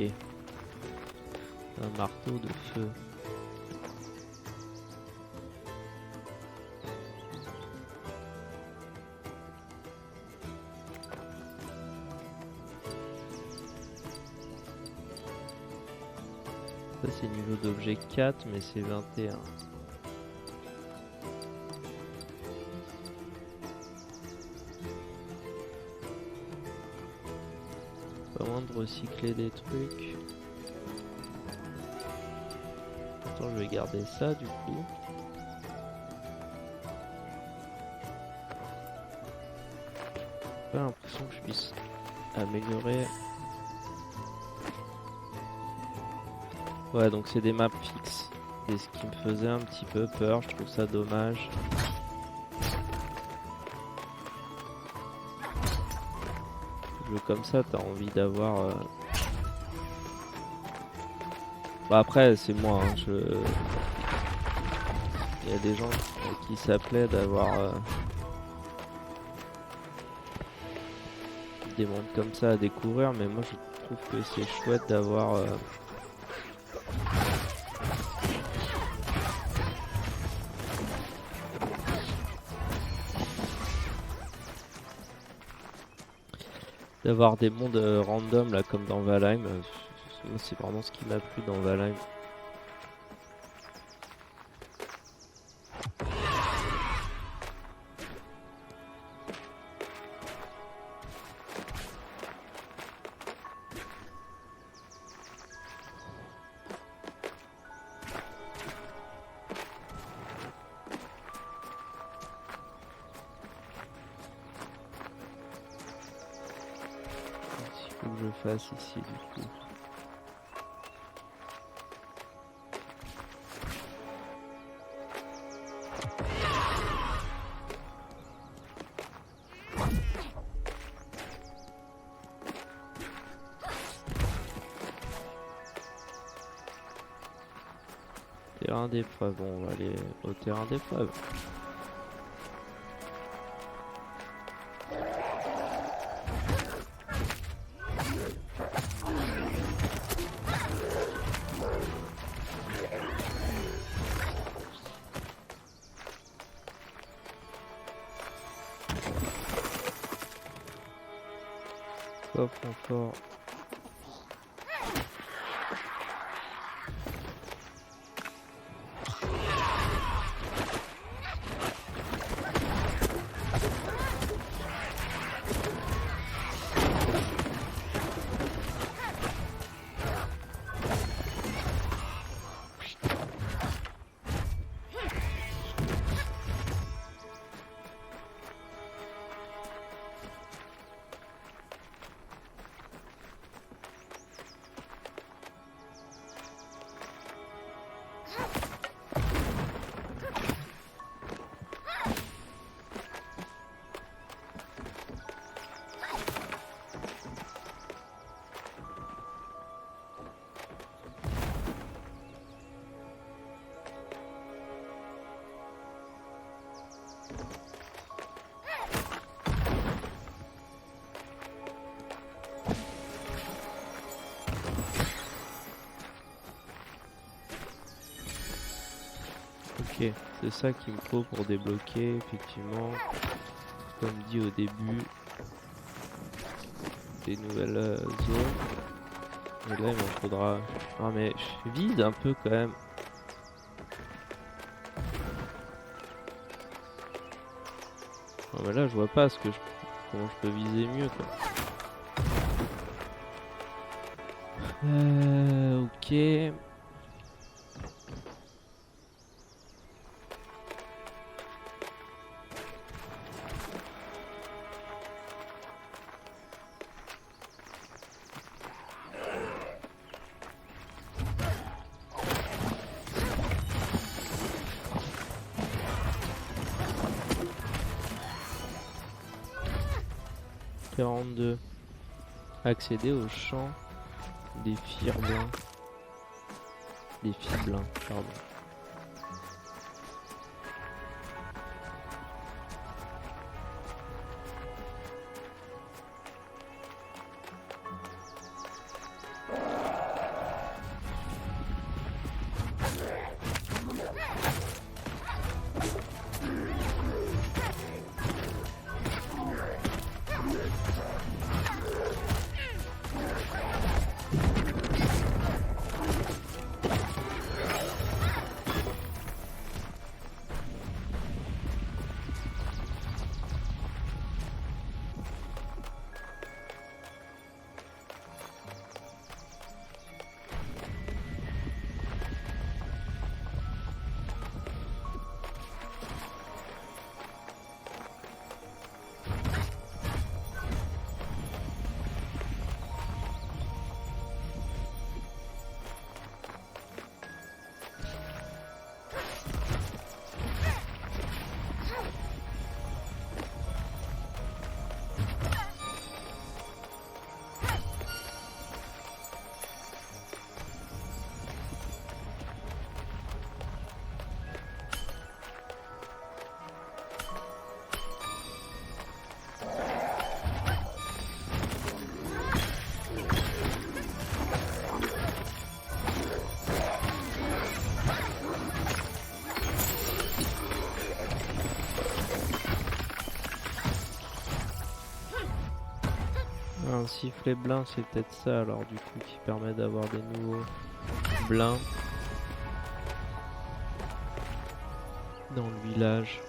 Ok. Un marteau de feu. Ça c'est niveau d'objet 4 mais c'est 21. Pas loin de recycler des trucs. Attends, je vais garder ça du coup. J'ai pas l'impression que je puisse améliorer. Ouais, donc c'est des maps fixes. C'est ce qui me faisait un petit peu peur, je trouve ça dommage. Jeu comme ça, t'as envie d'avoir... Bah après, c'est moi, hein, il y a des gens qui s'appelaient d'avoir des mondes comme ça à découvrir, mais moi je trouve que c'est chouette d'avoir... d'avoir des mondes random là comme dans Valheim. Moi c'est vraiment ce qui m'a plu dans Valheim. Qu'est-ce qu'il faut que je fasse ici du coup? Terrain d'épreuve, bon, on va aller au terrain d'épreuve. Coffre fort. Ok, c'est ça qu'il me faut pour débloquer, effectivement, comme dit au début, des nouvelles zones. Et là, il m'en faudra... Ah mais je vise un peu quand même. Non mais là, je vois pas comment je peux viser mieux, quoi. Ok... 42. Accéder au champ des Firblins. Des Fiblins, pardon. Un sifflet blanc, c'est peut-être ça alors du coup qui permet d'avoir des nouveaux blincs dans le village.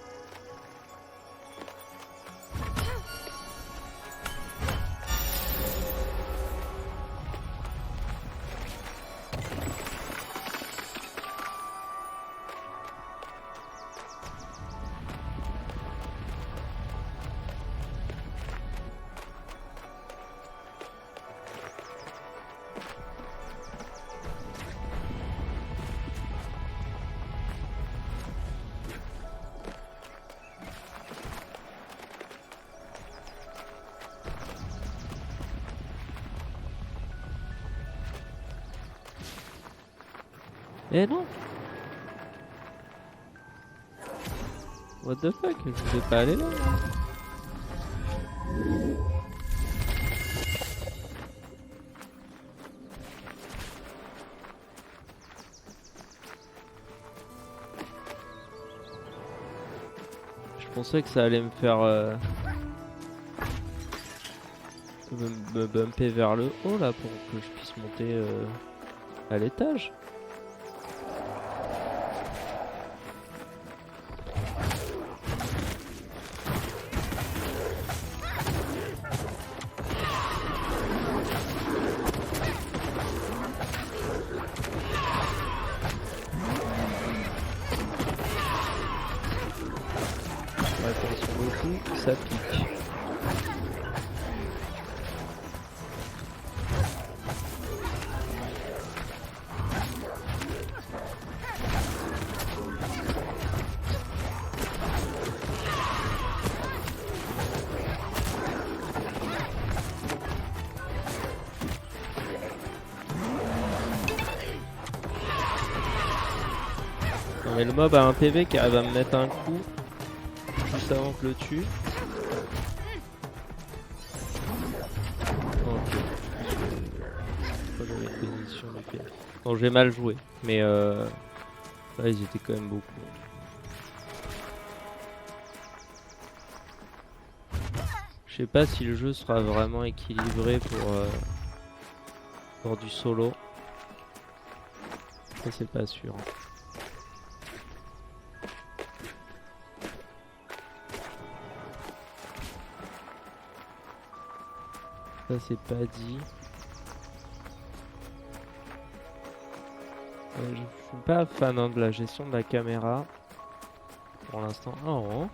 Eh non! What the fuck? Je voulais pas aller là, moi. Je pensais que ça allait me faire me bumper vers le haut là pour que je puisse monter à l'étage. Attention beaucoup, ça pique. Non mais le mob a un PV qui arrive à me mettre un coup juste avant que le tue. Ok. Je crois que j'avais une position du PV. Bon, j'ai mal joué, mais là ils étaient quand même beaucoup. Je sais pas si le jeu sera vraiment équilibré pour du solo. Ça c'est pas sûr. Ça c'est pas dit. Je suis pas fan de la gestion de la caméra pour l'instant. Oh.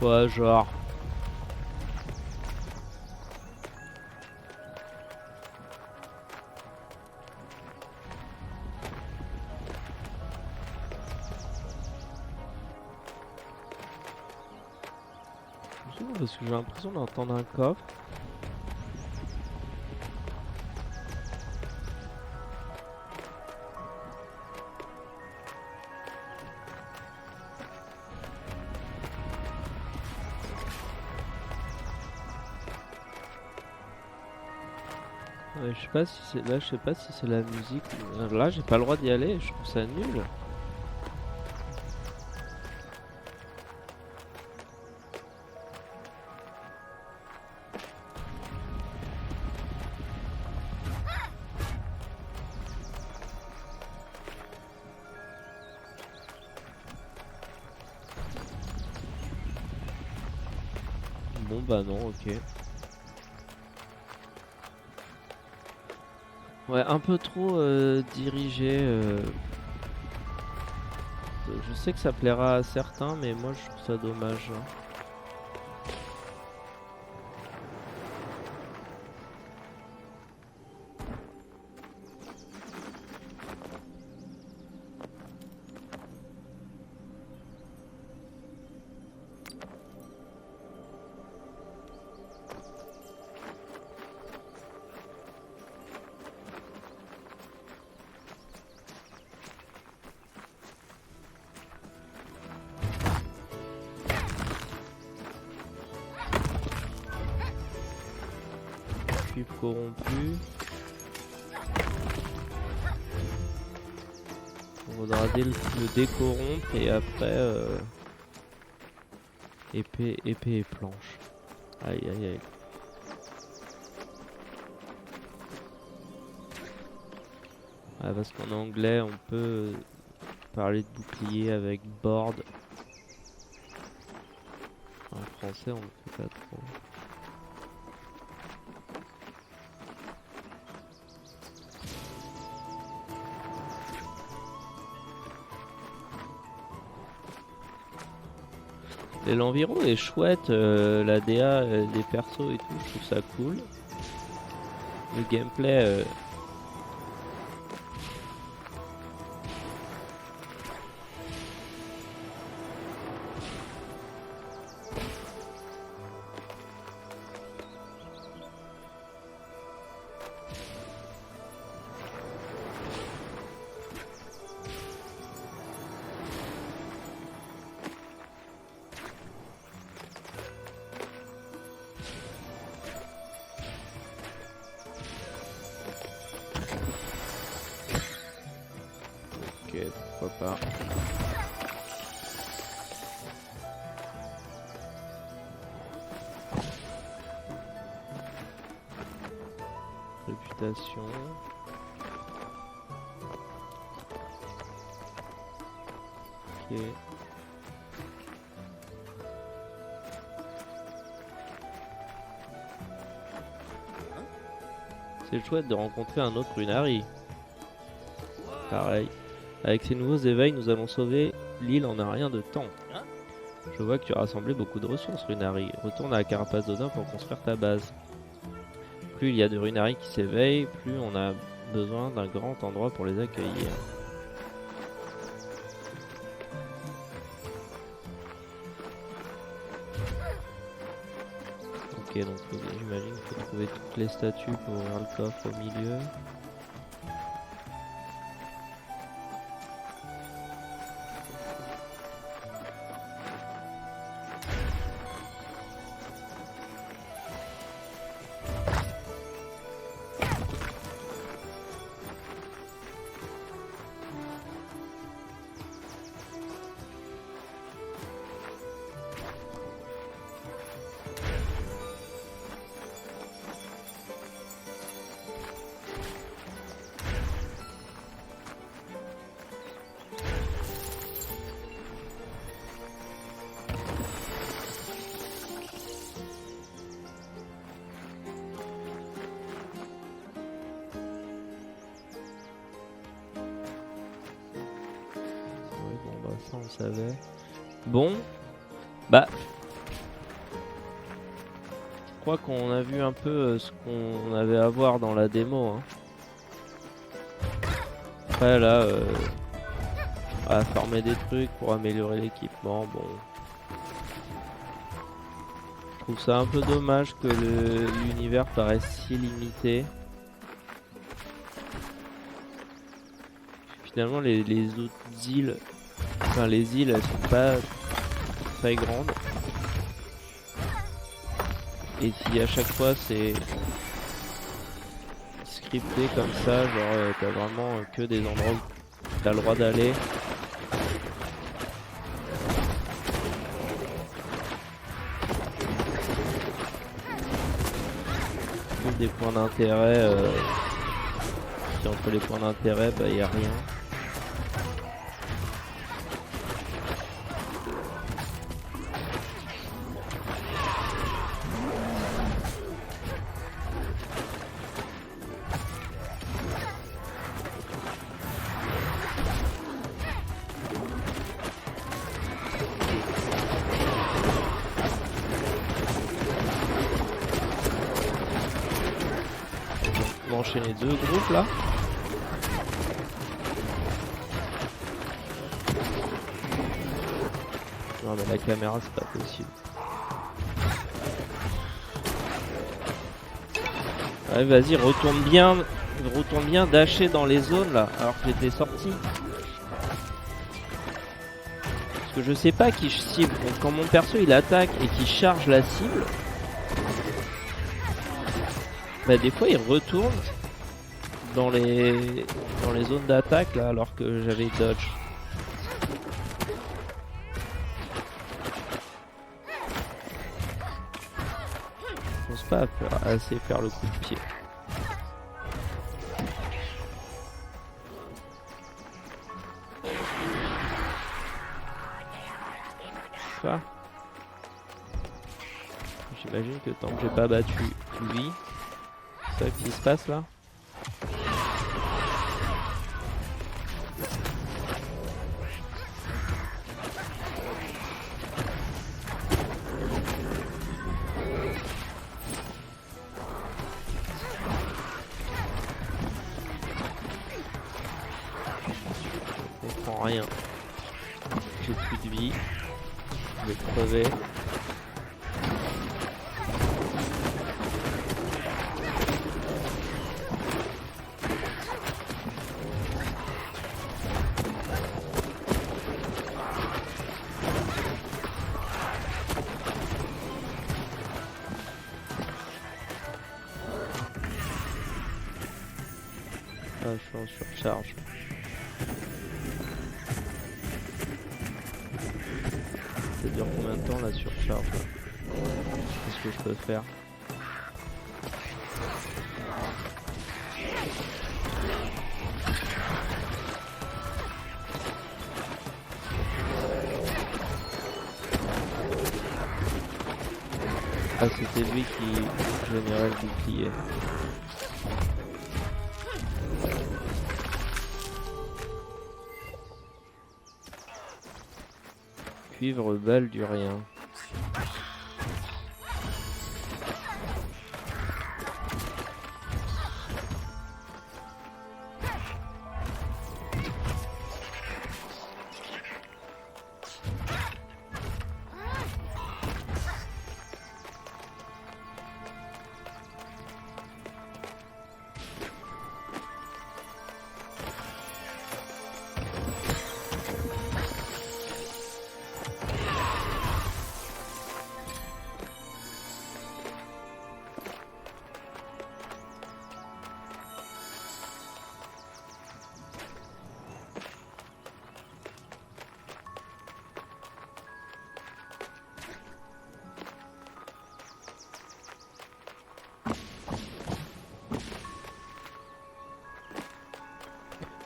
Ouais, genre. Parce que j'ai l'impression d'entendre un coffre. Je sais pas si c'est là, je sais pas si c'est la musique. Là, j'ai pas le droit d'y aller. Je trouve ça nul. Bon bah non, ok. Ouais, un peu trop dirigé. Je sais que ça plaira à certains, mais moi je trouve ça dommage, hein. Cuivre corrompu. On faudra le décorrompre et après épée et planche. Aïe aïe aïe. Ah, parce qu'en anglais on peut parler de bouclier avec board. En français on le fait pas trop. Et l'environ est chouette, la DA des persos et tout, je trouve ça cool. Le gameplay ok, pourquoi pas. Réputation. Ok. C'est chouette de rencontrer un autre Runari. Pareil. Avec ces nouveaux éveils, nous allons sauver l'île en un rien de temps. Je vois que tu as rassemblé beaucoup de ressources, Runari. Retourne à la carapace d'Odin pour construire ta base. Plus il y a de Runari qui s'éveillent, plus on a besoin d'un grand endroit pour les accueillir. Ok, donc j'imagine qu'il faut trouver toutes les statues pour ouvrir le coffre au milieu. Ça on savait. Bon, bah, je crois qu'on a vu un peu ce qu'on avait à voir dans la démo, hein. Après là, à farmer des trucs pour améliorer l'équipement, bon. Je trouve ça un peu dommage que l'univers paraisse si limité. Finalement les autres îles, enfin les îles elles sont pas très grandes. Et si à chaque fois c'est scripté comme ça, genre t'as vraiment que des endroits où t'as le droit d'aller. Des points d'intérêt, si entre les points d'intérêt bah y a rien. m'enchaîner 2 groupes là. Non mais la caméra c'est pas possible. Ouais vas-y retourne bien dasher dans les zones là alors que j'étais sorti. Parce que je sais pas qui je cible. Donc quand mon perso il attaque et qu'il charge la cible, bah des fois il retourne dans les zones d'attaque là alors que j'avais dodge. Je pense pas assez faire le coup de pied. Ça. J'imagine que tant que j'ai pas battu lui, c'est ça qui se passe là. Je comprends rien. J'ai plus de vie. Je vais crever. Ah, je suis en surcharge. Ça dure combien de temps la surcharge là? Qu'est-ce que je peux faire? Ah c'était lui qui générait le bouclier. Cuivre balle du rien.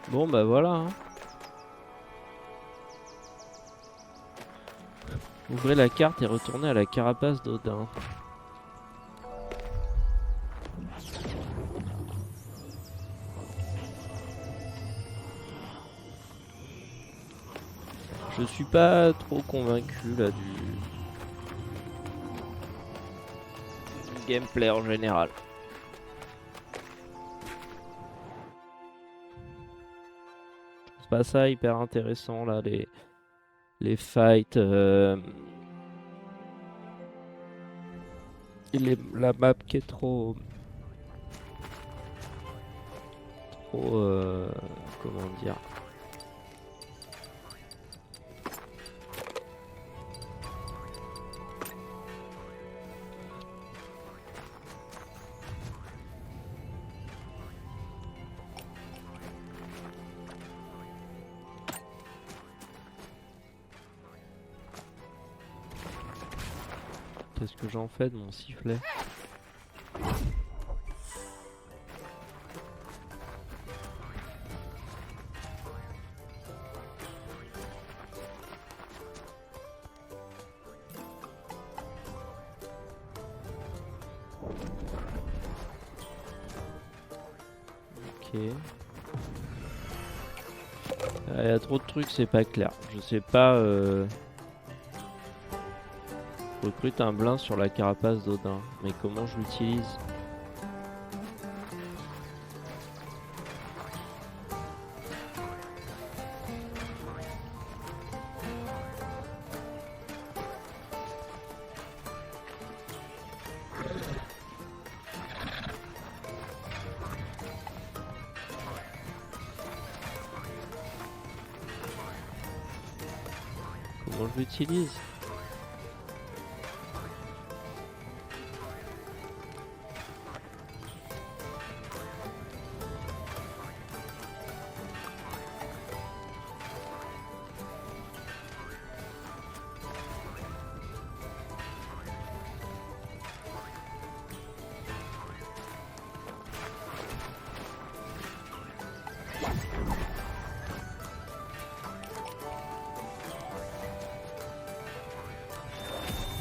Bon bah voilà hein. Ouvrez la carte et retournez à la carapace d'Odin. Je suis pas trop convaincu là du gameplay en général. C'est pas ça hyper intéressant là les fights la map qui est trop comment dire, qu'est-ce que j'en fais de mon sifflet? Ok. Il y a trop de trucs, c'est pas clair. Je sais pas. Recrute un blin sur la carapace d'Odin. Mais comment je l'utilise? quand je l'utilise.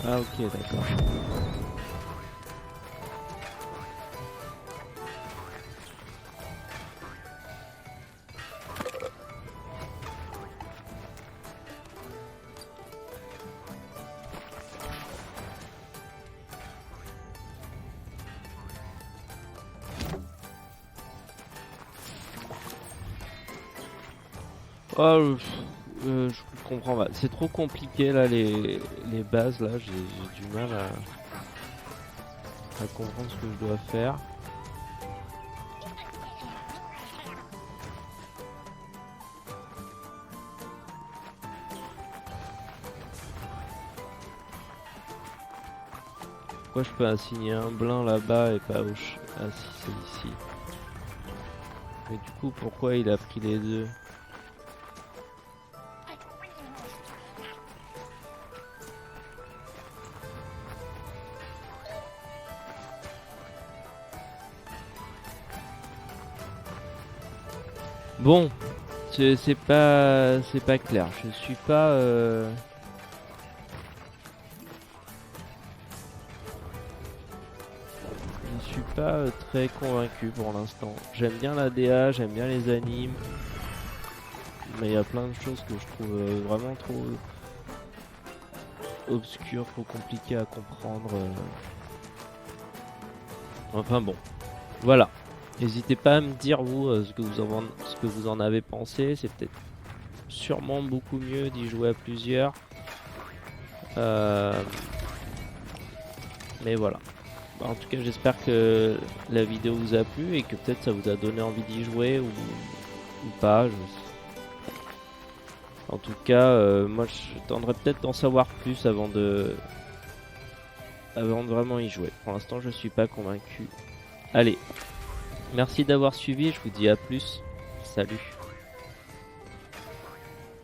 Ah ok, d'accord. Oh, je comprends pas. C'est trop compliqué là les bases là. J'ai du mal à comprendre ce que je dois faire. Pourquoi je peux assigner un blanc là-bas et pas au Ah si, c'est ici. Mais du coup, pourquoi il a pris les deux? Bon, c'est pas clair. Je suis pas je suis pas très convaincu pour l'instant. J'aime bien la DA, j'aime bien les animes, mais il y a plein de choses que je trouve vraiment trop obscures, trop compliquées à comprendre. Enfin bon, voilà. N'hésitez pas à me dire vous ce que vous en avez pensé. C'est peut-être sûrement beaucoup mieux d'y jouer à plusieurs. Mais voilà. En tout cas, j'espère que la vidéo vous a plu et que peut-être ça vous a donné envie d'y jouer ou pas. En tout cas, moi je tendrais peut-être d'en savoir plus avant de vraiment y jouer. Pour l'instant, je suis pas convaincu. Allez, merci d'avoir suivi. Je vous dis à plus. Salut.